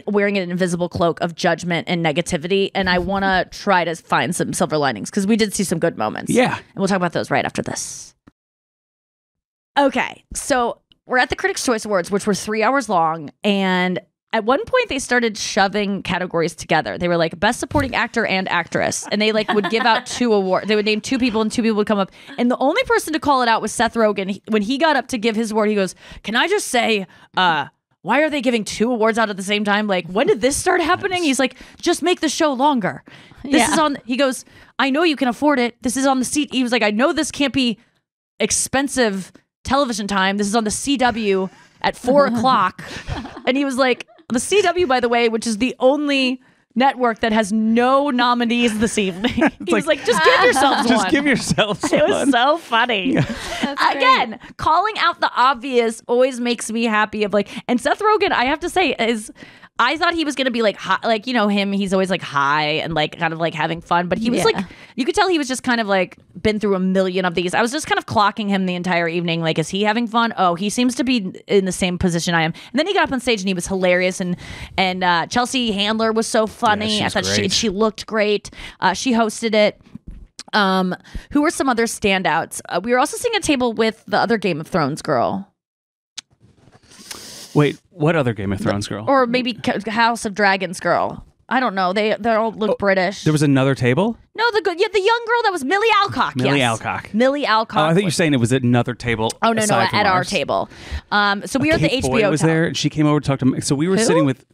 wearing an invisible cloak of judgment and negativity, and I want to try to find some silver linings because we did see some good moments. Yeah. And we'll talk about those right after this. Okay, so we're at the Critics' Choice Awards, which were 3 hours long, and at one point they started shoving categories together. They were like Best Supporting Actor and Actress, and they would give out 2 awards. They would name 2 people, and 2 people would come up. And the only person to call it out was Seth Rogen. When he got up to give his award, he goes, "Can I just say, why are they giving 2 awards out at the same time? When did this start happening?" He's like, "Just make the show longer. This is on." He goes, "I know you can afford it. This is on the seat." He was like, "I know this can't be expensive television time. This is on the CW at 4 o'clock." And he was like, the CW, by the way, which is the only network that has no nominees this evening. He was like, just give yourselves one. Just give yourselves one. It was so funny. Yeah. Again, calling out the obvious always makes me happy. And Seth Rogen, I have to say, I thought he was going to be high, him, he's always high and kind of having fun. But he was you could tell he was just kind of been through a million of these. I was just kind of clocking him the entire evening. Is he having fun? Oh, he seems to be in the same position I am. And then he got up on stage and he was hilarious. And Chelsea Handler was so funny. funny. I thought she looked great. She hosted it. Who were some other standouts? We were also sitting at a table with the other Game of Thrones girl. Wait, what other Game of Thrones girl? Or maybe House of Dragons girl. I don't know. They all look British. There was another table? No, the young girl that was Millie Alcock. Millie Alcock. Millie Alcock. Oh, I thought you were saying it was another table. Oh no, at our table. So we were at the Kate HBO. Foy was there, and she came over to talk to me. So we were sitting with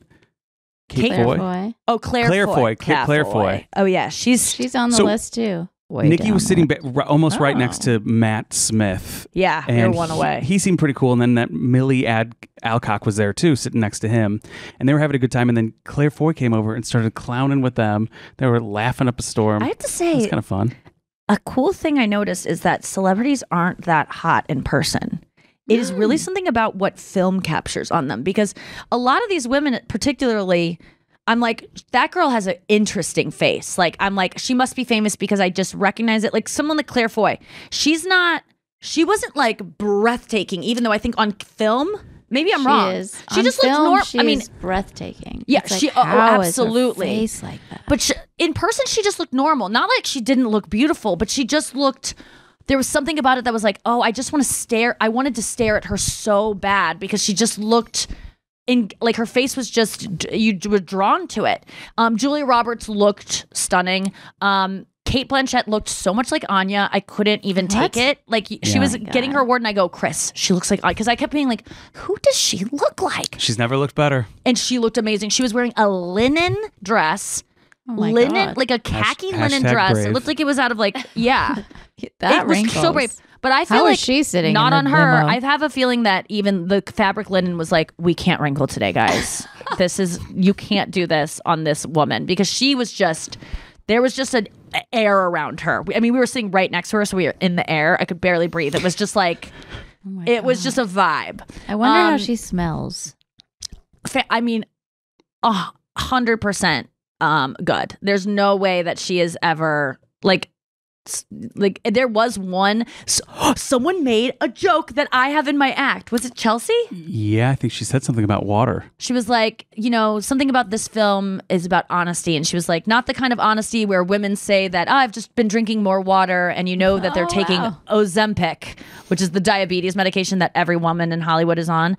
Kate Foy. Oh, Claire Foy. Claire Foy. Oh yeah, she's on the list too. Nikki was sitting almost right next to Matt Smith. Yeah, you're one away. He seemed pretty cool. And then that Millie Alcock was there too, sitting next to him. And they were having a good time. And then Claire Foy came over and started clowning with them. They were laughing up a storm. I have to say, it's kind of fun. A cool thing I noticed is that celebrities aren't that hot in person. It is really something about what film captures on them. Because a lot of these women, particularly... I'm like, that girl has an interesting face. Like, I'm like, she must be famous because I just recognize it. Like someone like Claire Foy, she wasn't like breathtaking, even though I think on film, maybe I'm wrong. She just looks normal. I mean, breathtaking. Yeah, like, absolutely. Is her face like that? But in person, she just looked normal. Not like she didn't look beautiful, but she just looked. There was something about it that was like, oh, I just want to stare. I wanted to stare at her so bad because she just looked. Like her face was just, you were drawn to it. Julia Roberts looked stunning. Kate Blanchett looked so much like Anya. I couldn't even take it. Like she was getting her award, and I go, Chris, she looks like Anya. Because I kept being like, who does she look like? She's never looked better. And she looked amazing. She was wearing a linen dress. God. Like a khaki linen dress. Brave. It looked like it was out of like, yeah. That it was wrinkles. so brave. But I feel How like is she sitting not in on the her. limo? I have a feeling that even the fabric linen was like, we can't wrinkle today, guys. You can't do this on this woman, because she was just, there was just an air around her. I mean, we were sitting right next to her, so we were in the air. I could barely breathe. It was just like, it was just a vibe. I wonder how she smells. I mean, 100% good. There's no way that she is ever like there was one someone made a joke that I have in my act. Was it Chelsea? Yeah, I think she said something about water. She was like, something about this film is about honesty, and she was like, not the kind of honesty where women say that, I've just been drinking more water, and that they're taking Ozempic, which is the diabetes medication that every woman in Hollywood is on.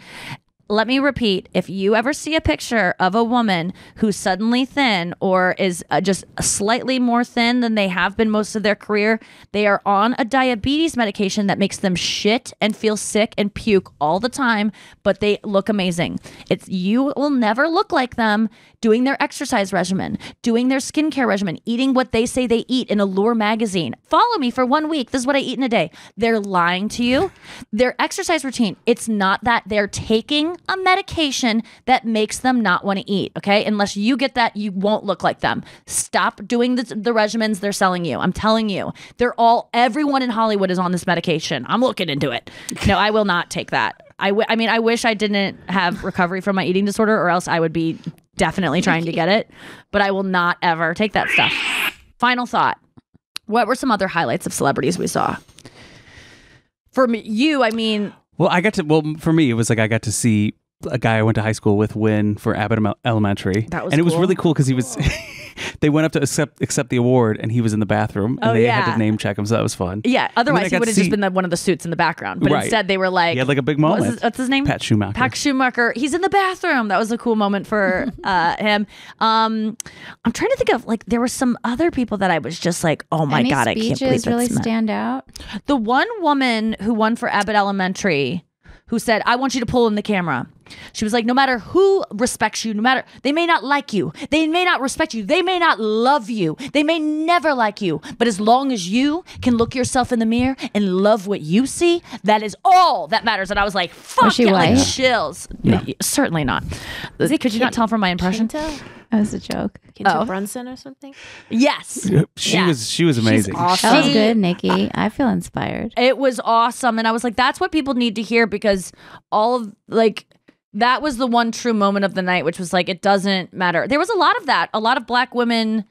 Let me repeat, if you ever see a picture of a woman who's suddenly thin or is just slightly more thin than they have been most of their career, they are on a diabetes medication that makes them shit and feel sick and puke all the time, but they look amazing. You will never look like them doing their exercise regimen, doing their skincare regimen, eating what they say they eat in Allure magazine. Follow me for 1 week. This is what I eat in a day. They're lying to you. Their exercise routine, it's not that they're taking a medication that makes them not want to eat, okay? Unless you get that, you won't look like them. Stop doing the regimens they're selling you. I'm telling you. Everyone in Hollywood is on this medication. I'm looking into it. No, I will not take that. I mean, I wish I didn't have recovery from my eating disorder, or else I would be definitely trying to get it, but I will not ever take that stuff. Final thought. What were some other highlights of celebrities we saw? For me, I mean... for me, it was like I got to see a guy I went to high school with win for Abbott Elementary. That was and it was cool. really cool because he was... They went up to accept the award, and he was in the bathroom, and they had to name check him, so that was fun. Yeah, otherwise he would have just been one of the suits in the background. But instead they were like... He had like a big moment. What's his name? Pat Schumacher. He's in the bathroom. That was a cool moment for him. I'm trying to think of, like, there were some other people that I was just like, oh my God, I can't believe that's really stand out? The one woman who won for Abbott Elementary, who said, I want you to pull in the camera. She was like, no matter who respects you, they may not like you, they may not respect you, they may not love you, they may never like you, but as long as you can look yourself in the mirror and love what you see, that is all that matters. And I was like, fuck, was she white? like chills. No. Certainly not. Could you not tell from my impression? That was a joke. Quinta Brunson or something? Yes. She was amazing. She's awesome. That was good, Nikki. I feel inspired. It was awesome. And I was like, that's what people need to hear, because that was the one true moment of the night, which was like, it doesn't matter. There was a lot of that. A lot of Black women,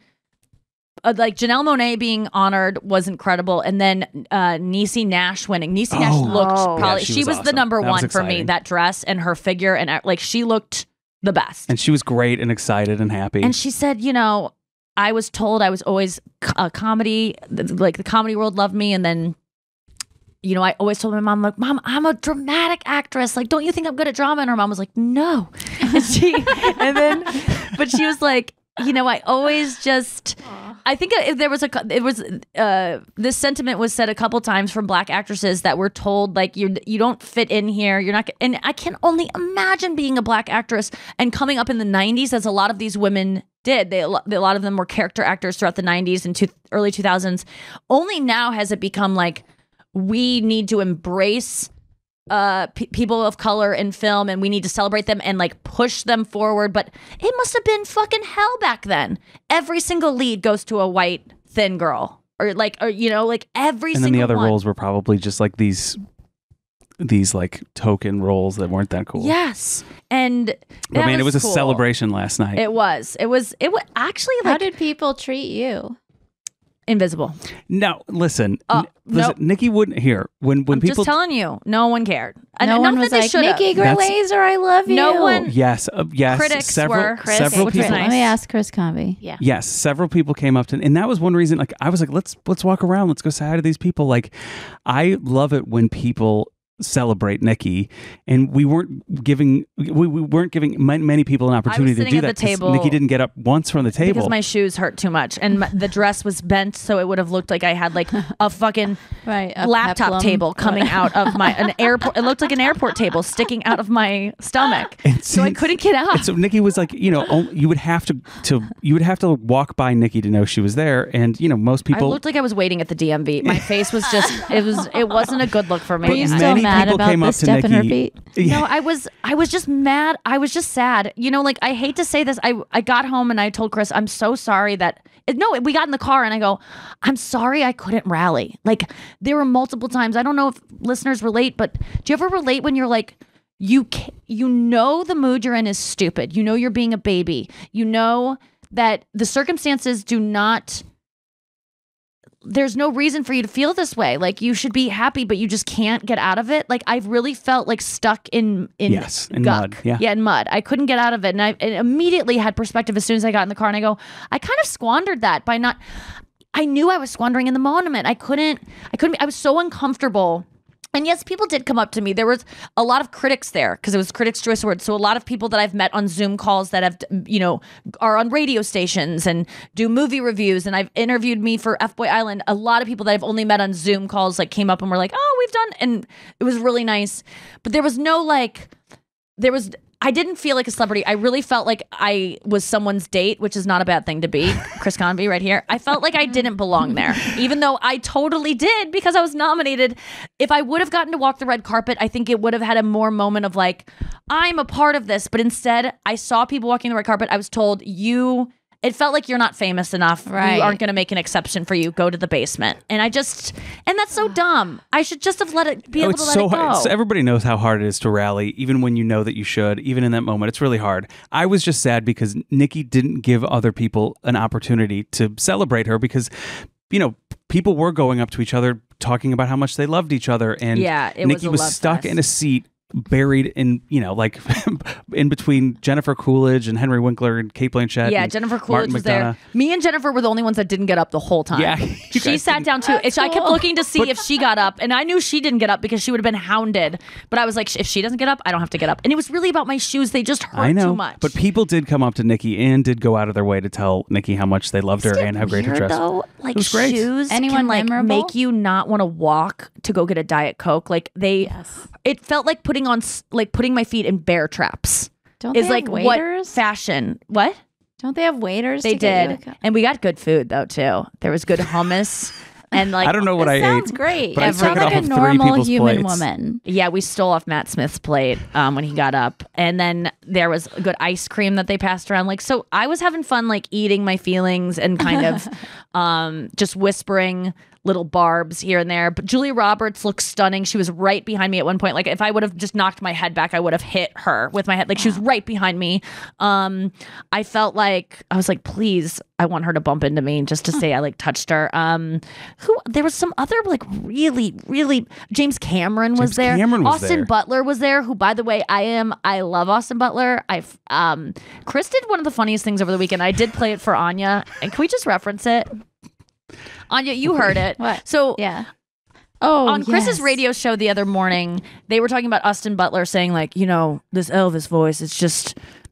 like Janelle Monáe being honored was incredible. And then Niecy Nash winning. Niecy Nash looked probably, she was awesome. the number That was one for me, exciting. that dress and her figure. And like, she looked the best. And she was great and excited and happy. And she said, you know, I was told I was always a comedy, like the comedy world loved me. And then, you know, I always told my mom, like, Mom, I'm a dramatic actress. Like, don't you think I'm good at drama? And her mom was like, no. But she was like, you know, I always just, I think this sentiment was said a couple times from Black actresses that were told, like, you don't fit in here. You're not, and I can only imagine being a Black actress and coming up in the 90s, as a lot of these women did. A lot of them were character actors throughout the 90s and early 2000s. Only now has it become like, we need to embrace people of color in film, and we need to celebrate them and like push them forward. But it must have been fucking hell back then. Every single lead goes to a white thin girl, or you know, like every single one. And then the other roles were probably just like these like token roles that weren't that cool. Yes. And I mean, it was cool. A celebration last night. It was actually like, how did people treat you? Invisible. No, listen. Nope. Nikki wouldn't hear when I'm people. Just telling you, no one cared. No one was like, Nikki Glaser, I love you. No one. Yes, yes. Critics were. Several people. Let me ask Chris Convy. Yeah. Yes, several people came up to, and that was one reason. Like, I was like, let's walk around. Let's go say hi to these people. Like, I love it when people celebrate Nikki, and we weren't giving many people an opportunity to do that. At the table. Nikki didn't get up once from the table because my shoes hurt too much, and the dress was bent, so it would have looked like I had like a fucking laptop table coming out of an airport. It looked like an airport table sticking out of my stomach, so I couldn't get out. And so Nikki was like, you know, you would have to walk by Nikki to know she was there, and you know, most people. I looked like I was waiting at the DMV. My face was just it wasn't a good look for me. Were you still mad about the step in her feet? No, I was just mad. I was just sad. You know, like, I hate to say this. I got home and I told Chris, I'm so sorry that. No, we got in the car and I go, I'm sorry I couldn't rally. Like, there were multiple times. I don't know if listeners relate, but do you ever relate when you're like, you know the mood you're in is stupid. You know you're being a baby. You know that the circumstances do not. There's no reason for you to feel this way. Like, you should be happy, but you just can't get out of it. Like, I've really felt like stuck in mud. Yeah, in mud. I couldn't get out of it. And I immediately had perspective as soon as I got in the car, and I go, I kind of squandered that by not, I knew I was squandering in the moment. I was so uncomfortable. And yes, people did come up to me. There was a lot of critics there because it was Critics' Choice Awards. So a lot of people that I've met on Zoom calls that have, you know, are on radio stations and do movie reviews. And I've interviewed me for F-Boy Island. A lot of people that I've only met on Zoom calls like came up and were like, oh, we've done. And it was really nice. But there was no I didn't feel like a celebrity. I really felt like I was someone's date, which is not a bad thing to be. Chris Convy right here. I felt like I didn't belong there, even though I totally did because I was nominated. If I would have gotten to walk the red carpet, I think it would have had a more moment of like, I'm a part of this. But instead, I saw people walking the red carpet. I was told, it felt like you're not famous enough. Right. We aren't going to make an exception for you. Go to the basement. And that's so dumb. I should just have let it be able to let it go. So everybody knows how hard it is to rally, even when you know that you should. Even in that moment, it's really hard. I was just sad because Nikki didn't give other people an opportunity to celebrate her because, you know, people were going up to each other talking about how much they loved each other. And Nikki was stuck in a seat, buried in, you know, like in between Jennifer Coolidge and Henry Winkler and Cate Blanchett. Yeah, Jennifer Coolidge was there. Me and Jennifer were the only ones that didn't get up the whole time. Yeah, she sat down too. I kept looking to see if she got up, and I knew she didn't get up because she would have been hounded. But I was like, if she doesn't get up, I don't have to get up. And it was really about my shoes. They just hurt too much. But people did come up to Nikki and did go out of their way to tell Nikki how much they loved her and how great her dress was. Like, it was great. Shoes Anyone can like make you not want to walk to go get a Diet Coke. Like it felt like putting my feet in bear traps. Don't they have waiters? What fashion? What? Don't they have waiters? They did. And we got good food though too. There was good hummus. And like, I don't know what I ate. Sounds great. But I sounds took like it a off of normal 3 human plates. woman. Yeah, we stole off Matt Smith's plate when he got up, and then there was good ice cream that they passed around. Like, so I was having fun, like eating my feelings and kind of just whispering little barbs here and there. But Julia Roberts looks stunning. She was right behind me at one point. Like if I would have just knocked my head back, I would have hit her with my head. Like she was right behind me. I felt like I was like, please, I want her to bump into me just to say I like touched her. There was some other like really James Cameron was there. Austin Butler was there, who by the way, I love Austin Butler. Chris did one of the funniest things over the weekend. I did play it for Anya. And can we just reference it? Anya, you heard it. What? So yeah. Oh, on Chris's radio show the other morning, they were talking about Austin Butler saying like, you know, this Elvis voice,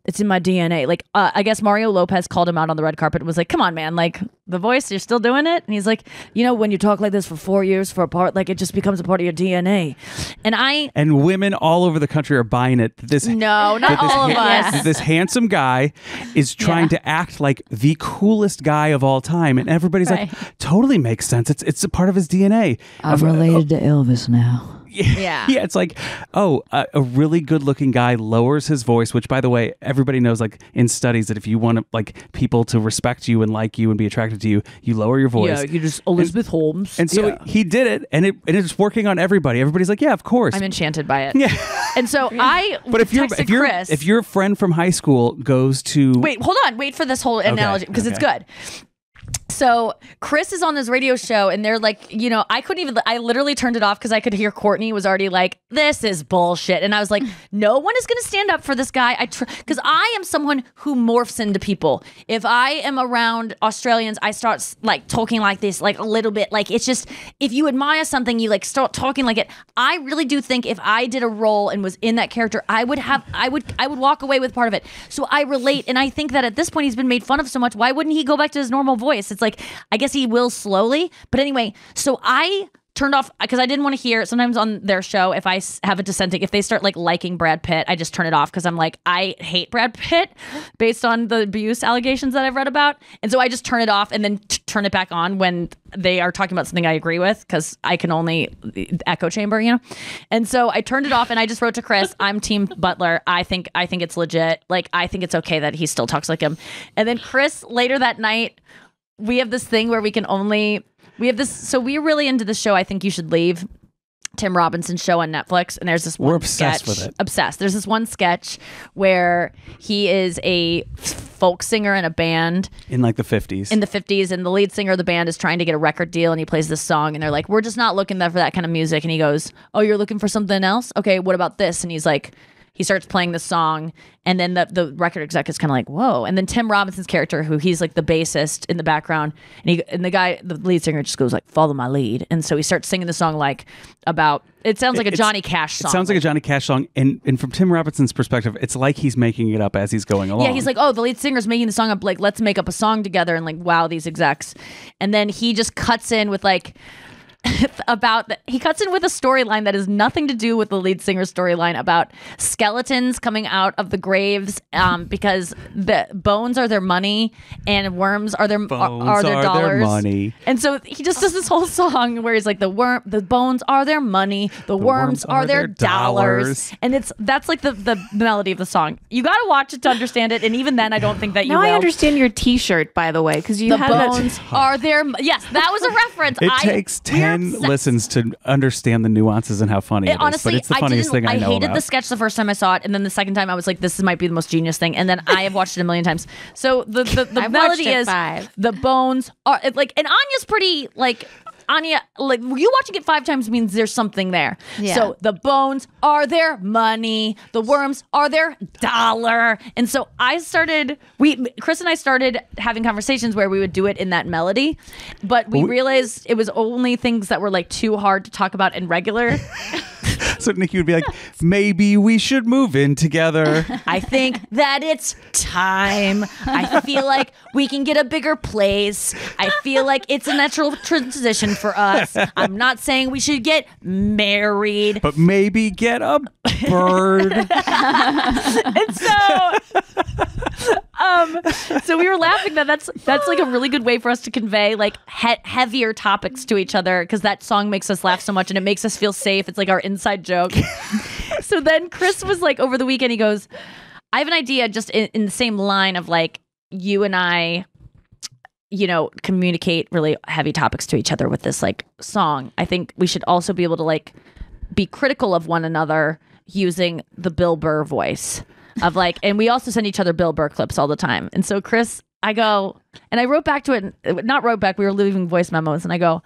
it's in my DNA. Like, I guess Mario Lopez called him out on the red carpet and was like, come on, man, like the voice, you're still doing it? And he's like, you know, when you talk like this for 4 years for a part, like it just becomes a part of your DNA. And women all over the country are buying it. Not all of us. This handsome guy is trying to act like the coolest guy of all time. And everybody's like, totally makes sense. It's a part of his DNA. I'm related to Elvis now. Yeah. Yeah, it's like, a really good looking guy lowers his voice, which by the way, everybody knows like in studies that if you want like people to respect you and like you and be attracted to you, you lower your voice. Yeah, you just Elizabeth Holmes. And so he did it and it's working on everybody. Everybody's like, yeah, of course. I'm enchanted by it. Yeah. And so but if your friend from high school goes to wait for this whole analogy because it's good. So Chris is on this radio show and they're like, you know, I literally turned it off because I could hear Courtney was already like, this is bullshit. And I was like, no one is going to stand up for this guy. Because I am someone who morphs into people. If I am around Australians, I start like talking like this, like a little bit. Like it's just, if you admire something, you like start talking like it. I really do think if I did a role and was in that character, I would walk away with part of it. So I relate. And I think that at this point he's been made fun of so much. Why wouldn't he go back to his normal voice? It's like, I guess he will slowly. But anyway, so I turned off because I didn't want to hear sometimes on their show if I have a dissenting, if they start like liking Brad Pitt, I just turn it off because I'm like, I hate Brad Pitt based on the abuse allegations that I've read about. And so I just turn it off and then turn it back on when they are talking about something I agree with because I can only echo chamber, you know? And so I turned it off and I just wrote to Chris, I'm Team Butler. I think it's legit. Like, I think it's okay that he still talks like him. And then Chris later that night, we have this thing where so we're really into the show I Think You Should Leave, Tim Robinson's show on Netflix, and there's this one We're obsessed sketch, with it. Obsessed. There's this one sketch where he is a folk singer in a band in like the 50s. In the 50s, and the lead singer of the band is trying to get a record deal, and he plays this song, and they're like, we're just not looking for that kind of music. And he goes, oh, you're looking for something else? Okay, what about this? And he's like, he starts playing the song, and then the record exec is kind of like, whoa. And then Tim Robinson's character, who he's like the bassist in the background, and the lead singer just goes like, follow my lead. And so he starts singing the song like about, it sounds like a Johnny Cash song. It sounds like a Johnny Cash song. And from Tim Robinson's perspective, it's like he's making it up as he's going along. Yeah, he's like, oh, the lead singer's making the song up, like, let's make up a song together and like, wow, these execs. And then he just cuts in with like, he cuts in with a storyline that has nothing to do with the lead singer's storyline about skeletons coming out of the graves because the bones are their money and worms are their dollars. Their money. And so he just does this whole song where he's like, the bones are their money, the worms are their dollars. And that's like the melody of the song. You got to watch it to understand it, and even then I don't think that you will. I understand your t-shirt, by the way, because you the bones are their yes, that was a reference. It takes 10 listens to understand the nuances and how funny it is. But it's the funniest thing I know hated about. The sketch the first time I saw it, and then the second time I was like, this might be the most genius thing. And then I have watched it a million times. So the melody is 5. The bones are like, and Anya's pretty like. Anya, like you watching it 5 times means there's something there. Yeah. So the bones are their money, the worms are their dollar. And so Chris and I started having conversations where we would do it in that melody, but we realized it was only things that were like too hard to talk about in regular. So Nikki would be like, maybe we should move in together. I think that it's time. I feel like we can get a bigger place. I feel like it's a natural transition for us. I'm not saying we should get married. But maybe get a bird. And so we were laughing that's like a really good way for us to convey like heavier topics to each other, because that song makes us laugh so much and it makes us feel safe. It's like our inside joke. So then Chris was like, over the weekend, he goes, I have an idea just in the same line of like you and I communicate really heavy topics to each other with this like song. I think we should also be able to like be critical of one another using the Bill Burr voice of like, and we also send each other Bill Burr clips all the time. And so Chris, I go, and I wrote back to it, not wrote back, we were leaving voice memos, and I go,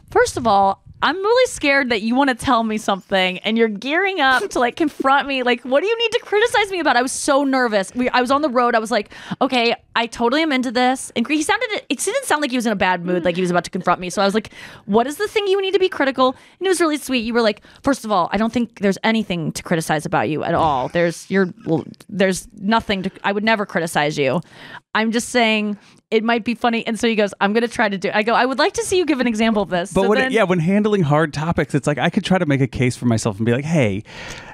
first of all, I'm really scared that you want to tell me something and you're gearing up to like confront me. Like, what do you need to criticize me about? I was so nervous. I was on the road. I was like, okay, I totally am into this. And it didn't sound like he was in a bad mood, like he was about to confront me. So I was like, what is the thing you need to be critical? And it was really sweet. You were like, first of all, I don't think there's anything to criticize about you at all. There's nothing I would never criticize you. I'm just saying it might be funny. And so he goes, I'm going to try to do it. I go, I would like to see you give an example of this. But when handling hard topics, it's like I could try to make a case for myself and be like, hey,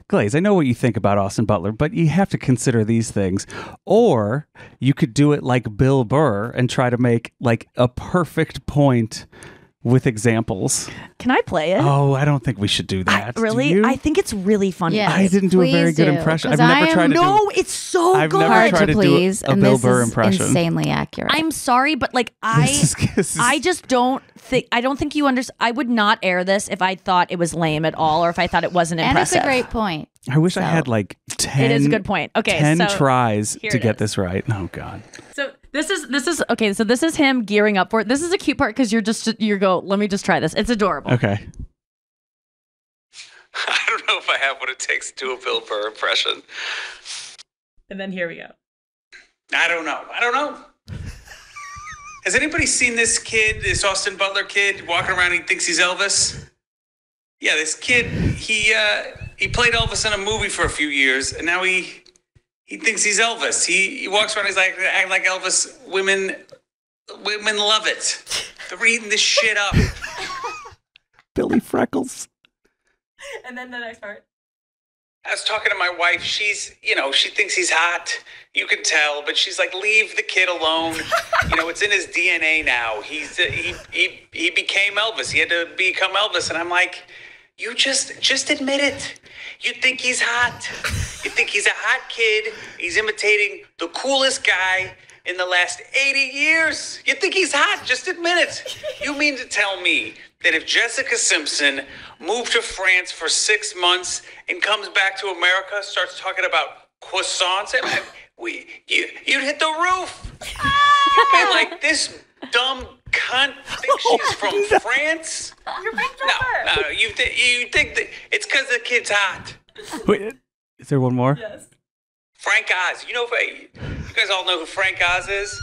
Glaze, I know what you think about Austin Butler, but you have to consider these things. Or you could do it like Bill Burr and try to make like a perfect point with examples. Can I play it? Oh, I don't think we should do that. Really? I think it's really funny. Yes, I didn't do a very good impression. I've never tried to do. No, it's so I've good. never tried to please, do a and Bill this Burr is impression. insanely accurate. I'm sorry, but like I just don't think you understand. I would not air this if I thought it was lame at all, or if I thought it wasn't impressive. And it's a great point. I wish I had like 10. It is a good point. Okay, 10 tries to get is. this right. Oh God. So this is okay. So this is him gearing up for it. This is a cute part because you go. Let me just try this. It's adorable. Okay. I don't know if I have what it takes to do a Bill Burr impression. And then here we go. I don't know. Has anybody seen this kid, this Austin Butler kid, walking around? He thinks he's Elvis. Yeah, this kid. He played Elvis in a movie for a few years, and now he thinks he's Elvis. He walks around. He's like act like Elvis. Women love it. They're eating this shit up. Billy Freckles. And then the next part. I was talking to my wife. She thinks he's hot. You can tell, but she's like, leave the kid alone. It's in his DNA now. He became Elvis. He had to become Elvis. And I'm like, you just admit it. You think he's hot. You think he's a hot kid. He's imitating the coolest guy in the last 80 years. You think he's hot. Just admit it. You mean to tell me that if Jessica Simpson moved to France for 6 months and comes back to America, starts talking about croissants, you'd hit the roof. You'd be like, this dumb cunt thinks she's from France? You're big No, you think that it's because the kid's hot. Wait, is there one more? Yes. Frank Oz. You guys all know who Frank Oz is?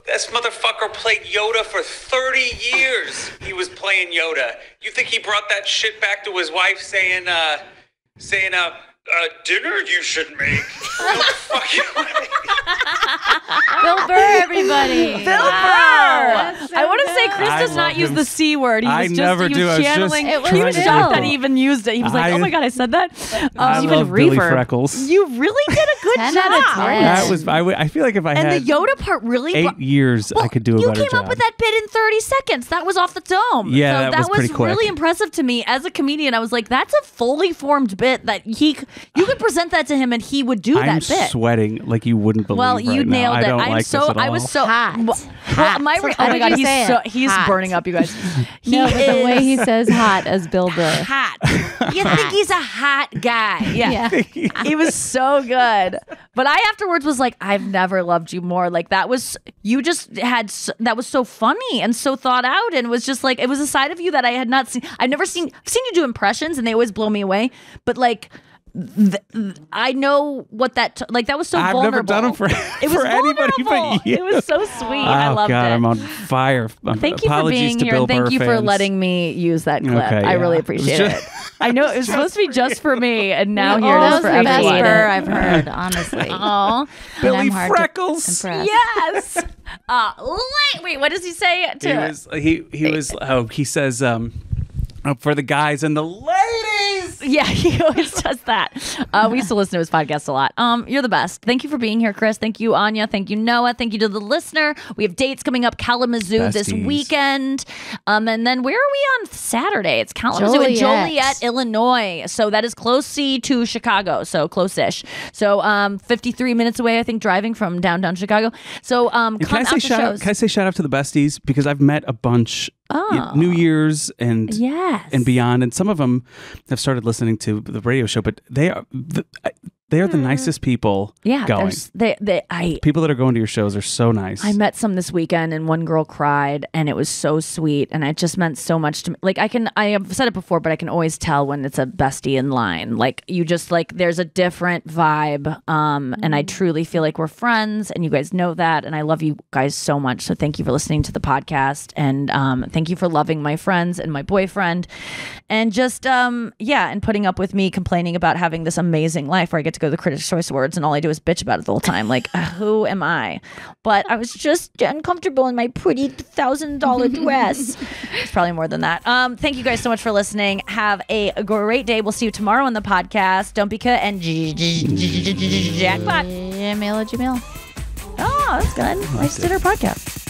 This motherfucker played Yoda for 30 years. He was playing Yoda. You think he brought that shit back to his wife saying, dinner you should make? No fucking way. Bill Burr, everybody. Bill Burr. I want to say Chris does not use the C word. He was channeling. He was shocked that he even used it. He was like, oh my God, I said that. I love Billy Freckles. You really did a good 10 job. out of 10. That was. I feel like if I had And the Yoda part really 8 years, I could do a better job. You came up with that bit in 30 seconds. That was off the dome. Yeah, so that was pretty quick. really impressive to me as a comedian. I was like, that's a fully formed bit that you could present that to him and he would do that bit. I'm sweating like you wouldn't believe. Well, you nailed it. I was so hot. Oh my God, he's burning up, you guys. The way he says hot as Bill Burr. Hot. You think he's a hot guy. Yeah. He was so good. But I afterwards was like, I've never loved you more. Like that was so funny and so thought out, and was just like, it was a side of you that I had not seen. I've seen you do impressions and they always blow me away. But like, I know what that was so vulnerable. I've never done them for anybody but you. It was so sweet. I loved it. I'm on fire. Thank you for being here, and thank you for letting me use that clip. Okay, I really appreciate it. I know it was supposed to be just for me, and now here it it is is for the best everyone. Burr I've heard, honestly. Aw. Billy Freckles. Yes. Wait, what does he say? He says for the guys and the ladies. Yeah, he always does that. We used to listen to his podcast a lot. You're the best. Thank you for being here, Chris. Thank you, Anya. Thank you, Noah. Thank you to the listener. We have dates coming up Kalamazoo this weekend. And then where are we on Saturday? It's Kalamazoo in Joliet, Illinois. So that is close-y to Chicago. So close-ish. So 53 minutes away, I think, driving from downtown Chicago. So come out to shows. Can I say shout out to the besties? Because I've met a bunch New Year's and beyond, and some of them have started listening to the radio show, but they are the nicest people going. People that are going to your shows are so nice. I met some this weekend, and one girl cried, and it was so sweet, and it just meant so much to me. Like I have said it before, but I can always tell when it's a bestie in line. Like you just there's a different vibe, and I truly feel like we're friends, and you guys know that, and I love you guys so much. So thank you for listening to the podcast, and thank you for loving my friends and my boyfriend, and just and putting up with me complaining about having this amazing life where I get to go to the Critics' Choice Awards and all I do is bitch about it the whole time. Like, who am I? But I was just uncomfortable in my pretty $1,000 dress. It's probably more than that. Thank you guys so much for listening. Have a great day. We'll see you tomorrow on the podcast. Don't be cut and jackpot. Jamila Jamil. Oh, that's good. I just did our podcast.